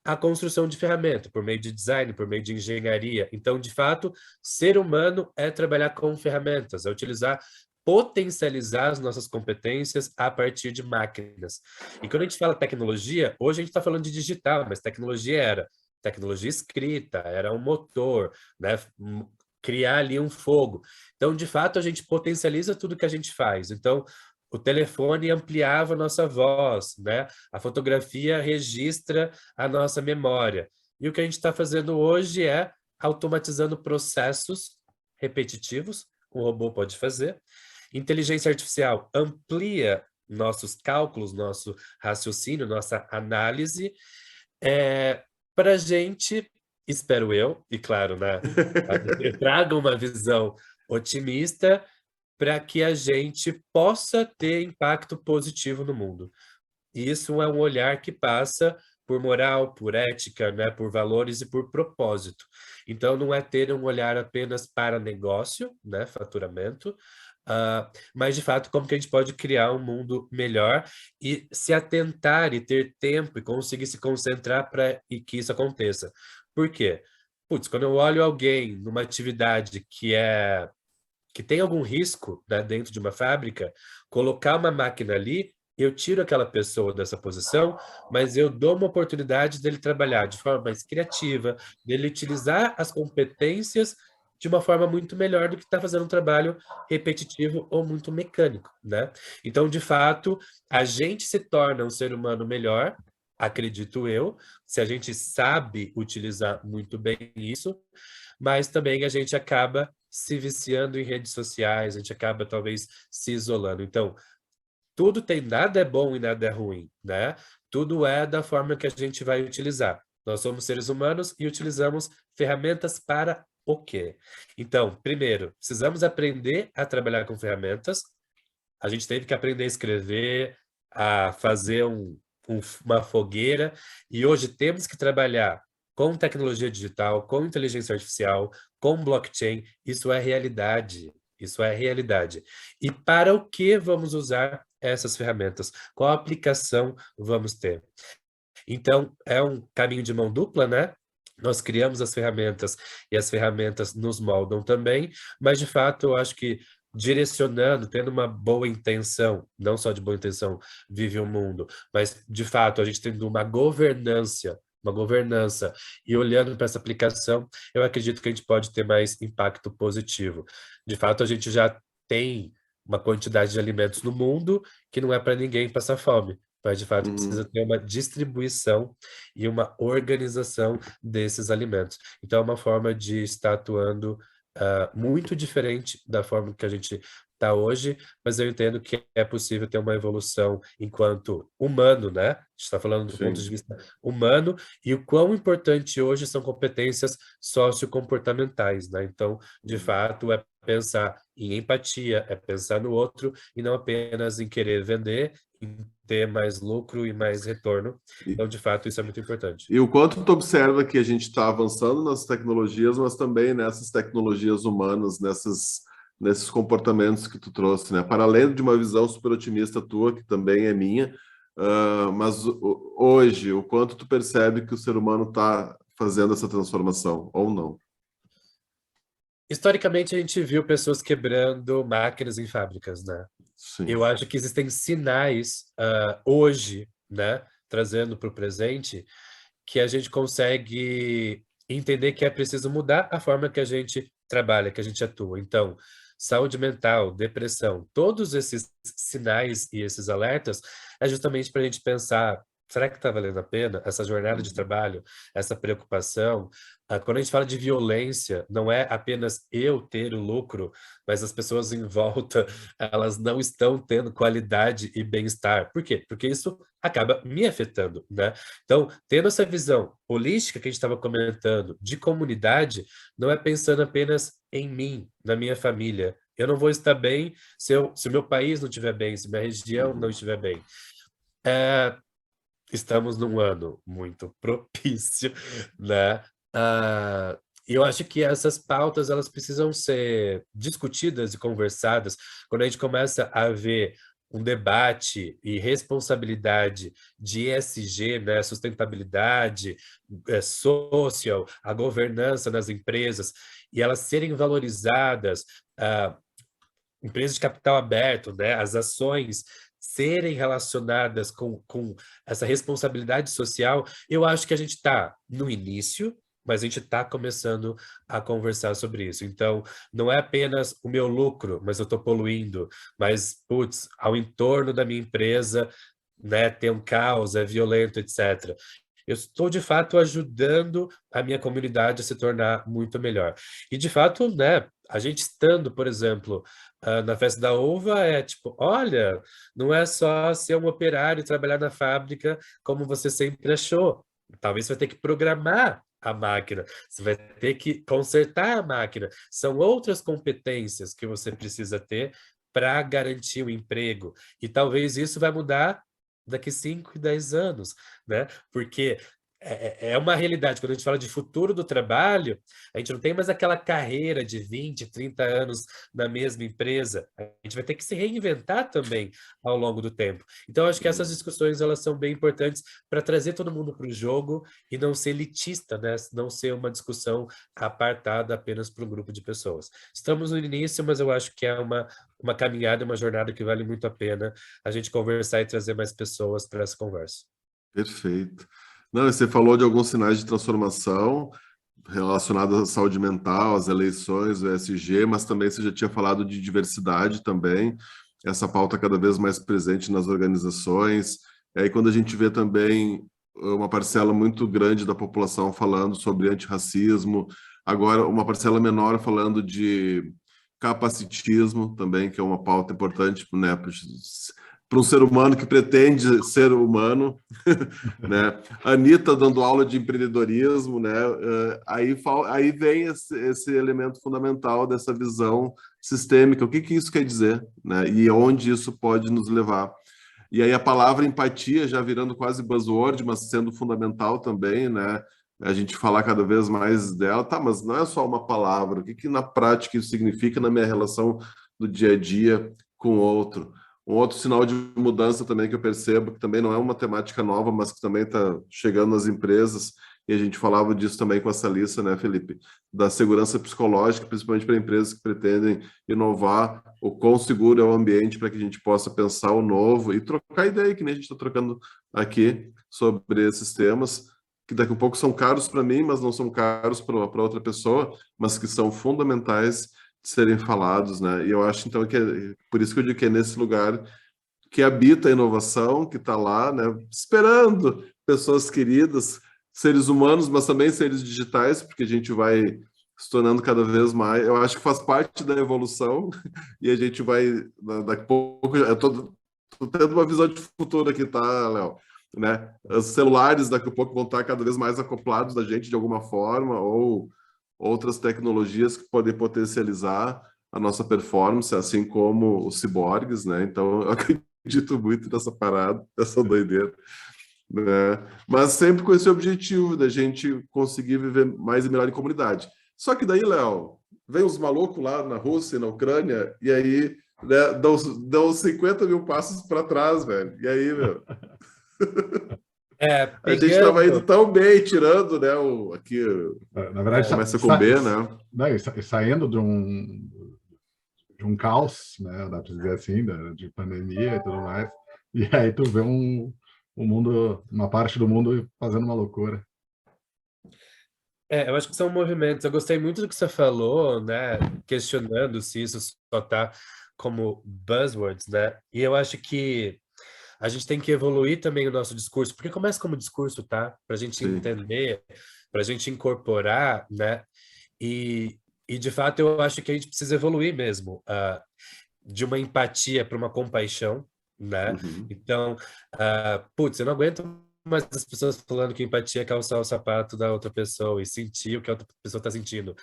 a construção de ferramenta, por meio de design, por meio de engenharia. Então, de fato, ser humano é trabalhar com ferramentas, é utilizar, potencializar as nossas competências a partir de máquinas. E quando a gente fala tecnologia, hoje a gente está falando de digital, mas tecnologia era tecnologia escrita, era um motor, né? Criar ali um fogo. Então, de fato, a gente potencializa tudo que a gente faz. Então, o telefone ampliava a nossa voz, né? A fotografia registra a nossa memória. E o que a gente está fazendo hoje é automatizando processos repetitivos, o robô pode fazer. Inteligência artificial amplia nossos cálculos, nosso raciocínio, nossa análise, para a gente, espero eu, e claro, né, eu trago uma visão otimista para que a gente possa ter impacto positivo no mundo. E isso é um olhar que passa por moral, por ética, né, por valores e por propósito. Então, não é ter um olhar apenas para negócio, né, faturamento, mas, de fato, como que a gente pode criar um mundo melhor e se atentar e ter tempo e conseguir se concentrar para que isso aconteça. Por quê? Putz, quando eu olho alguém numa atividade que tem algum risco, né, dentro de uma fábrica, colocar uma máquina ali, eu tiro aquela pessoa dessa posição, mas eu dou uma oportunidade dele trabalhar de forma mais criativa, dele utilizar as competências de uma forma muito melhor do que estar fazendo um trabalho repetitivo ou muito mecânico, né? Então, de fato, a gente se torna um ser humano melhor, acredito eu, se a gente sabe utilizar muito bem isso, mas também a gente acaba se viciando em redes sociais, a gente acaba talvez se isolando. Então, tudo tem, nada é bom e nada é ruim, né? Tudo é da forma que a gente vai utilizar. Nós somos seres humanos e utilizamos ferramentas para o quê? Então, primeiro, precisamos aprender a trabalhar com ferramentas. A gente teve que aprender a escrever, a fazer uma fogueira, e hoje temos que trabalhar com tecnologia digital, com inteligência artificial, com blockchain. Isso é realidade. Isso é realidade. E para o que vamos usar essas ferramentas? Qual aplicação vamos ter? Então, é um caminho de mão dupla, né? Nós criamos as ferramentas e as ferramentas nos moldam também, mas de fato eu acho que direcionando, tendo uma boa intenção, não só de boa intenção vive o mundo, mas de fato a gente tendo uma governança e olhando para essa aplicação, eu acredito que a gente pode ter mais impacto positivo. De fato, a gente já tem uma quantidade de alimentos no mundo que não é para ninguém passar fome, mas de fato precisa ter uma distribuição e uma organização desses alimentos. Então, é uma forma de estar atuando muito diferente da forma que a gente está hoje, mas eu entendo que é possível ter uma evolução enquanto humano, né? A gente está falando do ponto de vista humano, e o quão importante hoje são competências sociocomportamentais, né? Então, de fato, é pensar em empatia, é pensar no outro e não apenas em querer vender em ter mais lucro e mais retorno. Então, de fato, isso é muito importante. E o quanto tu observa que a gente está avançando nas tecnologias, mas também nessas tecnologias humanas, nesses comportamentos que tu trouxe, né? Para além de uma visão super otimista tua, que também é minha, mas hoje, o quanto tu percebe que o ser humano está fazendo essa transformação, ou não? Historicamente, a gente viu pessoas quebrando máquinas em fábricas, né? Sim. Eu acho que existem sinais hoje, né, trazendo para o presente, que a gente consegue entender que é preciso mudar a forma que a gente trabalha, que a gente atua. Então, saúde mental, depressão, todos esses sinais e esses alertas é justamente para a gente pensar, será que está valendo a pena essa jornada de trabalho, essa preocupação? Quando a gente fala de violência, não é apenas eu ter o lucro, mas as pessoas em volta, elas não estão tendo qualidade e bem-estar. Por quê? Porque isso acaba me afetando, né? Então, tendo essa visão holística que a gente estava comentando, de comunidade, não é pensando apenas em mim, na minha família. Eu não vou estar bem se o meu país não estiver bem, se minha região não estiver bem. Estamos num ano muito propício, né? E eu acho que essas pautas elas precisam ser discutidas e conversadas quando a gente começa a ver um debate e responsabilidade de ESG, né, sustentabilidade, social, a governança nas empresas, e elas serem valorizadas, ah, empresas de capital aberto, né, as ações serem relacionadas com essa responsabilidade social, eu acho que a gente está no início, mas a gente está começando a conversar sobre isso. Então, não é apenas o meu lucro, mas eu estou poluindo, mas, putz, ao entorno da minha empresa, né, tem um caos, é violento, etc. Eu estou, de fato, ajudando a minha comunidade a se tornar muito melhor. E, de fato, né, a gente estando, por exemplo, na Festa da Uva, é tipo, olha, não é só ser um operário e trabalhar na fábrica como você sempre achou. Talvez você vai ter que programar a máquina, você vai ter que consertar a máquina. São outras competências que você precisa ter para garantir o emprego. E talvez isso vai mudar daqui 5 e 10 anos, né? Porque é uma realidade. Quando a gente fala de futuro do trabalho, a gente não tem mais aquela carreira de 20, 30 anos na mesma empresa. A gente vai ter que se reinventar também ao longo do tempo. Então, eu acho que essas discussões elas são bem importantes para trazer todo mundo para o jogo e não ser elitista, né? Não ser uma discussão apartada apenas para um grupo de pessoas. Estamos no início, mas eu acho que é uma caminhada, uma jornada que vale muito a pena a gente conversar e trazer mais pessoas para essa conversa. Perfeito. Não, você falou de alguns sinais de transformação relacionados à saúde mental, às eleições, o ESG, mas também você já tinha falado de diversidade também, essa pauta cada vez mais presente nas organizações. E aí quando a gente vê também uma parcela muito grande da população falando sobre antirracismo, agora uma parcela menor falando de capacitismo também, que é uma pauta importante, né, para um ser humano que pretende ser humano, né? Anitta dando aula de empreendedorismo, né? Aí vem esse elemento fundamental dessa visão sistêmica. O que isso quer dizer, né? E onde isso pode nos levar? E aí a palavra empatia já virando quase buzzword, mas sendo fundamental também, né? A gente falar cada vez mais dela, tá? Mas não é só uma palavra. O que na prática isso significa na minha relação do dia a dia com o outro? Um outro sinal de mudança também que eu percebo, que também não é uma temática nova, mas que também está chegando nas empresas, e a gente falava disso também com a Salissa, né, Felipe? Da segurança psicológica, principalmente para empresas que pretendem inovar, o quão seguro é o ambiente para que a gente possa pensar o novo e trocar ideia, que nem a gente está trocando aqui sobre esses temas, que daqui a pouco são caros para mim, mas não são caros para outra pessoa, mas que são fundamentais de serem falados, né? E eu acho, então, que por isso que eu digo que é nesse lugar que habita a inovação, que está lá, né? Esperando pessoas queridas, seres humanos, mas também seres digitais, porque a gente vai se tornando cada vez mais. Eu acho que faz parte da evolução e a gente vai, daqui a pouco, eu tô tendo uma visão de futuro aqui, tá, Léo? Né? Os celulares daqui a pouco vão estar cada vez mais acoplados da gente de alguma forma, ou outras tecnologias que podem potencializar a nossa performance, assim como os ciborgues, né? Então, eu acredito acredito muito nessa parada, nessa doideira, né? Mas sempre com esse objetivo da gente conseguir viver mais e melhor em comunidade. Só que daí, Léo, vem os malucos lá na Rússia e na Ucrânia, e aí, né, dão 50 mil passos para trás, velho. E aí, meu, a gente estava indo Pegando. tão bem, tirando, né, aqui, Na verdade, começa com B, né? saindo de um caos, né, dá para dizer assim, de pandemia e tudo mais, e aí tu vê um mundo, uma parte do mundo fazendo uma loucura. Eu acho que são movimentos. Eu gostei muito do que você falou, né? Questionando se isso só tá como buzzwords, né? E eu acho que a gente tem que evoluir também o nosso discurso, porque começa como discurso, tá? Para a gente Sim. entender, para a gente incorporar, né? E de fato eu acho que a gente precisa evoluir mesmo, de uma empatia para uma compaixão, né? Uhum. Então, putz, eu não aguento mais as pessoas falando que empatia é calçar o sapato da outra pessoa e sentir o que a outra pessoa está sentindo.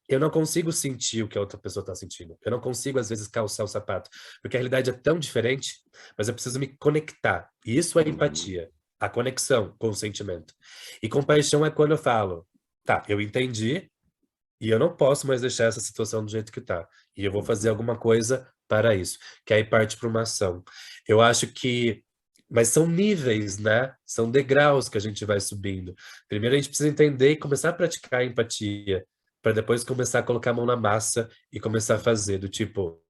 Eu não consigo sentir o que a outra pessoa está sentindo. Eu não consigo, às vezes, calçar o sapato, porque a realidade é tão diferente, mas eu preciso me conectar. E isso é Uhum. empatia, a conexão com o sentimento. E compaixão é quando eu falo, tá, eu entendi, e eu não posso mais deixar essa situação do jeito que tá. E eu vou fazer alguma coisa para isso. Que aí parte para uma ação. Eu acho que. Mas são níveis, né? São degraus que a gente vai subindo. Primeiro a gente precisa entender e começar a praticar a empatia, para depois começar a colocar a mão na massa e começar a fazer. Do tipo,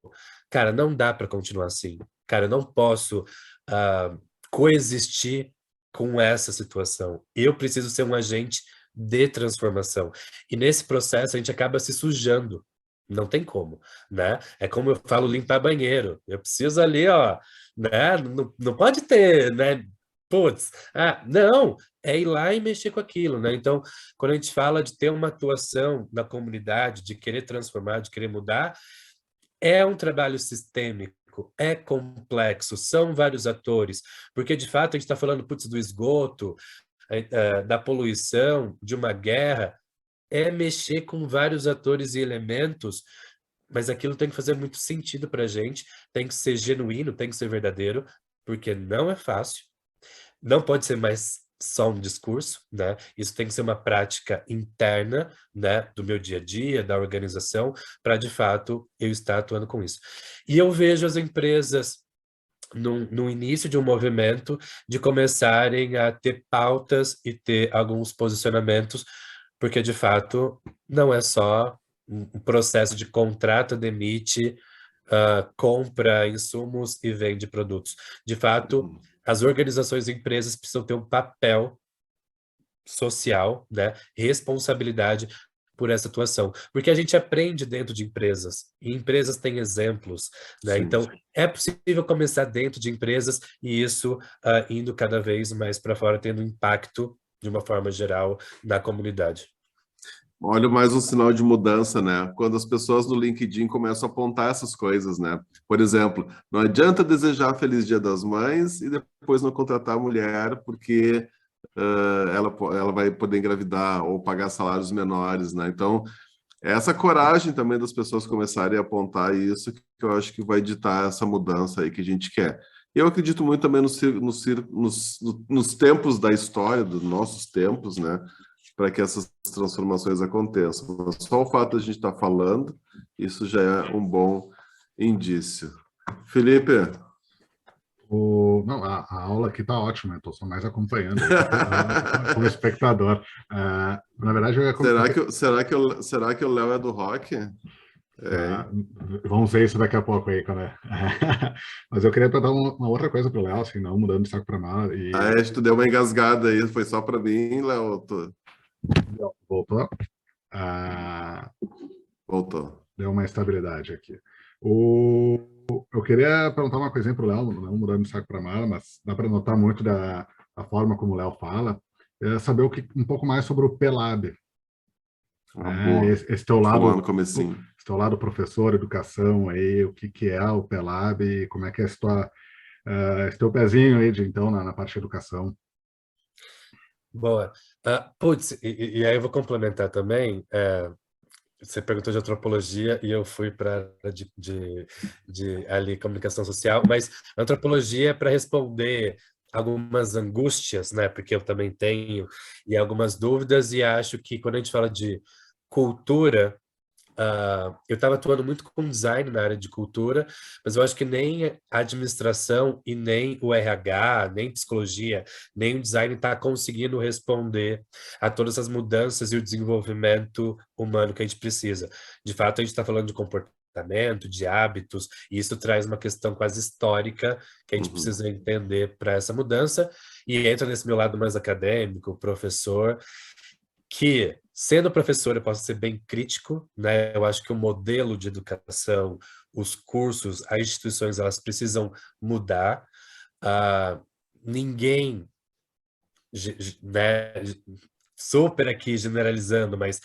cara, não dá para continuar assim. Cara, eu não posso ah, coexistir com essa situação. Eu preciso ser um agente de transformação. E nesse processo a gente acaba se sujando. Não tem como, né? É como eu falo, limpar banheiro. Eu preciso ali, ó, né? Não pode ter, né? Putz, não, é ir lá e mexer com aquilo, né? Então, quando a gente fala de ter uma atuação na comunidade, de querer transformar, de querer mudar, é um trabalho sistêmico, é complexo, são vários atores, porque de fato a gente está falando, putz, do esgoto, da poluição, de uma guerra, é mexer com vários atores e elementos, mas aquilo tem que fazer muito sentido para a gente, tem que ser genuíno, tem que ser verdadeiro, porque não é fácil, não pode ser mais só um discurso, né? Isso tem que ser uma prática interna, né, do meu dia a dia, da organização, para de fato eu estar atuando com isso. E eu vejo as empresas no início de um movimento de começarem a ter pautas e ter alguns posicionamentos, porque de fato não é só um processo de contrata, demite, compra insumos e vende produtos. De fato, Uhum. as organizações e empresas precisam ter um papel social, né, responsabilidade por essa atuação, porque a gente aprende dentro de empresas, e empresas têm exemplos, né? Sim. Então, é possível começar dentro de empresas e isso indo cada vez mais para fora, tendo impacto de uma forma geral na comunidade. Olha mais um sinal de mudança, né? Quando as pessoas no LinkedIn começam a apontar essas coisas, né? Por exemplo, não adianta desejar Feliz Dia das Mães e depois não contratar a mulher porque ela vai poder engravidar ou pagar salários menores, né? Então, é essa coragem também das pessoas começarem a apontar isso que eu acho que vai ditar essa mudança aí que a gente quer. Eu acredito muito também nos tempos da história, dos nossos tempos, né? Para que essas transformações aconteçam. Mas só o fato de a gente estar falando, isso já é um bom indício. Felipe, Não, a aula aqui está ótima, eu estou só mais acompanhando aí, como espectador. Na verdade, eu ia será que o Léo é do rock? vamos ver isso daqui a pouco aí, quando Mas eu queria perguntar uma outra coisa para o Léo, assim, não mudando de saco para mala. Acho que tu deu uma engasgada aí, foi só para mim, Léo? Voltou? Voltou. Deu uma estabilidade aqui. Eu queria perguntar uma coisinha para o Léo, não mudando de saco para mala, mas dá para notar muito da forma como o Léo fala, saber um pouco mais sobre o PELAB. Boa. Esse teu Falar lado, no comecinho. esse teu lado professor, educação, aí, o que é o PELAB e como é que é esse teu pezinho aí então na parte de educação. Boa. Putz, e aí eu vou complementar também. você perguntou de antropologia e eu fui para de ali comunicação social, mas antropologia é para responder algumas angústias, né? Porque eu também tenho e algumas dúvidas e acho que quando a gente fala de cultura, eu estava atuando muito com design na área de cultura, mas eu acho que nem a administração e nem o RH, nem psicologia, nem o design está conseguindo responder a todas essas mudanças e o desenvolvimento humano que a gente precisa. De fato, a gente está falando de comportamento, de hábitos, e isso traz uma questão quase histórica que a gente precisa entender para essa mudança, e entra nesse meu lado mais acadêmico, professor, que, sendo professor, eu posso ser bem crítico, né? Eu acho que o modelo de educação, os cursos, as instituições, elas precisam mudar. Ah, ninguém, né, super aqui generalizando, mas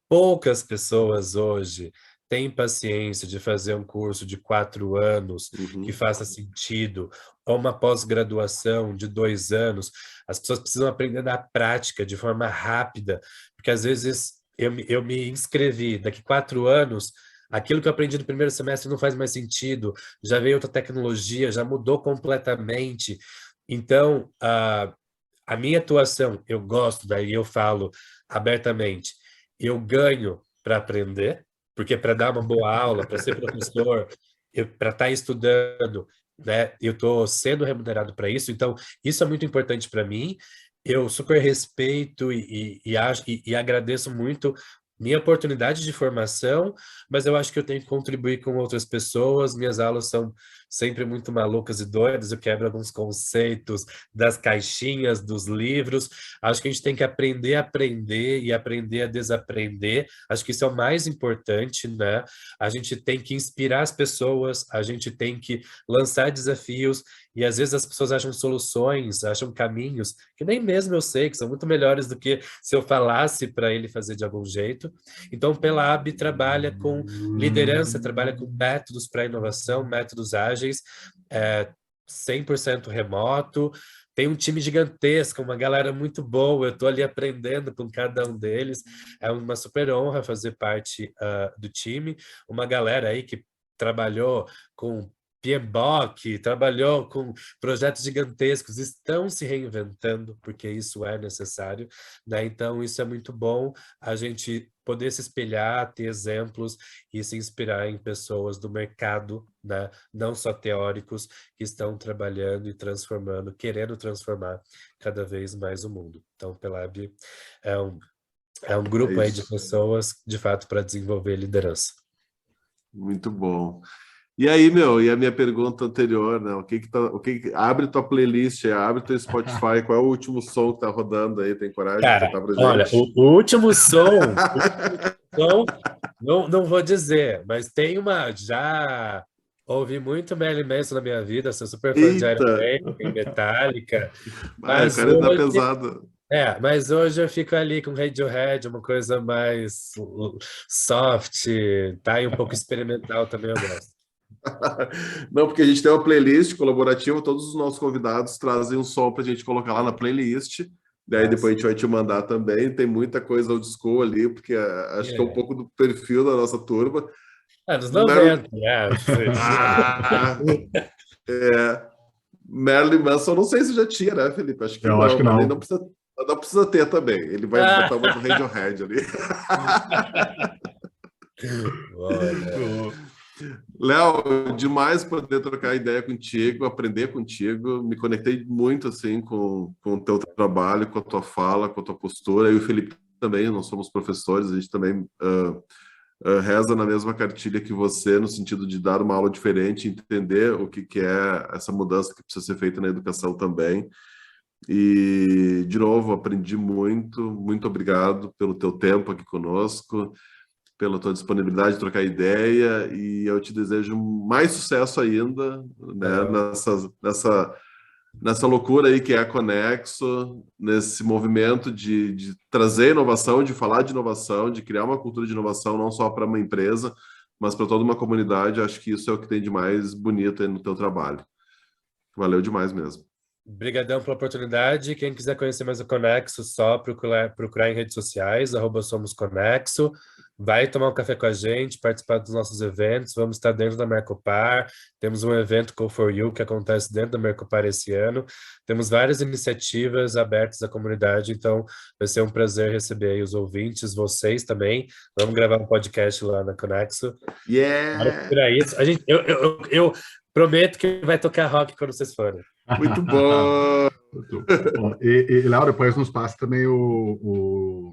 poucas pessoas hoje têm paciência de fazer um curso de 4 anos que faça sentido, ou uma pós-graduação de 2 anos. As pessoas precisam aprender na prática, de forma rápida, porque às vezes eu me inscrevi, daqui 4 anos, aquilo que eu aprendi no primeiro semestre não faz mais sentido, já veio outra tecnologia, já mudou completamente. Então, a minha atuação, eu gosto, daí eu falo abertamente, eu ganho para aprender, porque para dar uma boa aula, para ser professor, para estar estudando, né, eu estou sendo remunerado para isso, então isso é muito importante para mim. Eu super respeito e agradeço muito minha oportunidade de formação, mas eu acho que eu tenho que contribuir com outras pessoas. Minhas aulas são sempre muito malucas e doidas, eu quebro alguns conceitos das caixinhas, dos livros. Acho que a gente tem que aprender a aprender e aprender a desaprender. Acho que isso é o mais importante, né? A gente tem que inspirar as pessoas, a gente tem que lançar desafios, e às vezes as pessoas acham soluções, acham caminhos que nem mesmo eu sei, que são muito melhores do que se eu falasse para ele fazer de algum jeito. Então, pela AB trabalha com liderança, trabalha com métodos para inovação, métodos ágeis, 100% remoto, tem um time gigantesco, uma galera muito boa, eu estou ali aprendendo com cada um deles, é uma super honra fazer parte do time, uma galera aí que trabalhou com PMBOK, trabalhou com projetos gigantescos, estão se reinventando, porque isso é necessário, né? Então, isso é muito bom, a gente poder se espelhar, ter exemplos e se inspirar em pessoas do mercado, né? Não só teóricos, que estão trabalhando e transformando, querendo transformar cada vez mais o mundo. Então, Pelab é um grupo aí de pessoas, de fato, para desenvolver liderança. Muito bom. E aí, e a minha pergunta anterior, né? Abre tua playlist, abre teu Spotify, qual é o último som que tá rodando aí? Tem coragem de Cara, botar pra gente? olha, o último som, não vou dizer, mas tem já ouvi muito Marilyn Manson na minha vida, sou super fã de Iron Eita! Maiden, Metallica, O mas cara tá hoje, pesado. mas hoje eu fico ali com Radiohead, uma coisa mais soft, tá? E um pouco experimental também eu gosto. Não, porque a gente tem uma playlist colaborativa, todos os nossos convidados trazem um som para a gente colocar lá na playlist. Daí depois a gente vai te mandar também. Tem muita coisa old school ali, porque acho que é um pouco do perfil da nossa turma. Dos 90, né? Marilyn Manson, não sei se já tinha, né, Felipe? Acho que Eu não, acho que mas não. ele não precisa ter também. Ele vai botar uma do Radiohead ali. Léo, demais poder trocar ideia contigo, aprender contigo. Me conectei muito assim com o teu trabalho, com a tua fala, com a tua postura. Eu e o Felipe também, nós somos professores, a gente também reza na mesma cartilha que você, no sentido de dar uma aula diferente, entender o que é essa mudança que precisa ser feita na educação também. E, de novo, aprendi muito. Muito obrigado pelo teu tempo aqui conosco, pela tua disponibilidade de trocar ideia, e eu te desejo mais sucesso ainda, né, nessa loucura aí que é a Conexo, nesse movimento de trazer inovação, de falar de inovação, de criar uma cultura de inovação não só para uma empresa, mas para toda uma comunidade. Acho que isso é o que tem de mais bonito aí no teu trabalho. Valeu demais mesmo. Obrigadão pela oportunidade. Quem quiser conhecer mais o Conexo, só procurar em redes sociais, @somosconexo. Vai tomar um café com a gente, participar dos nossos eventos. Vamos estar dentro da Mercopar. Temos um evento Go for You que acontece dentro da Mercopar esse ano. Temos várias iniciativas abertas à comunidade, então vai ser um prazer receber aí os ouvintes, vocês também. Vamos gravar um podcast lá na Conexo. Para isso, eu prometo que vai tocar rock quando vocês forem. Muito bom! E Léo, depois nos passa também o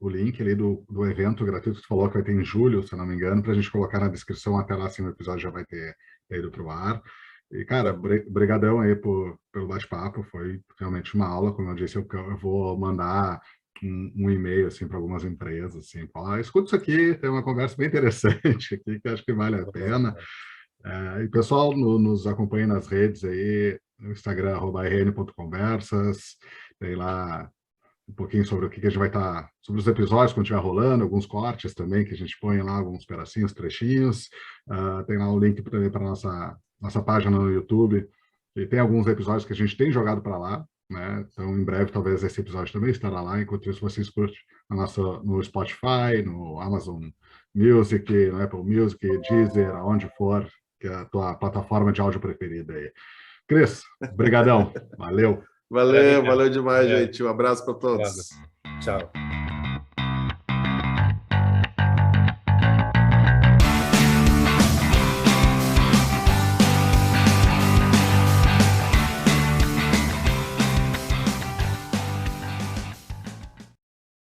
link ali do evento gratuito que tu falou que vai ter em julho, se eu não me engano, para a gente colocar na descrição, até lá assim o episódio já vai ter ido para o ar. E, cara, brigadão aí pelo bate-papo, foi realmente uma aula, como eu disse, eu vou mandar um e-mail assim para algumas empresas, assim, escuta isso aqui, tem uma conversa bem interessante aqui, que acho que vale a pena. E pessoal, nos acompanhe nas redes aí, no Instagram, @rn.conversas, tem lá um pouquinho sobre o que a gente vai estar, sobre os episódios quando estiver rolando, alguns cortes também, que a gente põe lá, alguns pedacinhos, trechinhos. Tem lá um link também para nossa página no YouTube, e tem alguns episódios que a gente tem jogado para lá, né? Então, em breve, talvez esse episódio também estará lá. Enquanto isso, vocês curtem no Spotify, no Amazon Music, no Apple Music, Deezer, aonde for, que é a tua plataforma de áudio preferida aí. Cris, brigadão. Valeu. Valeu demais, gente. Um abraço para todos. Tchau.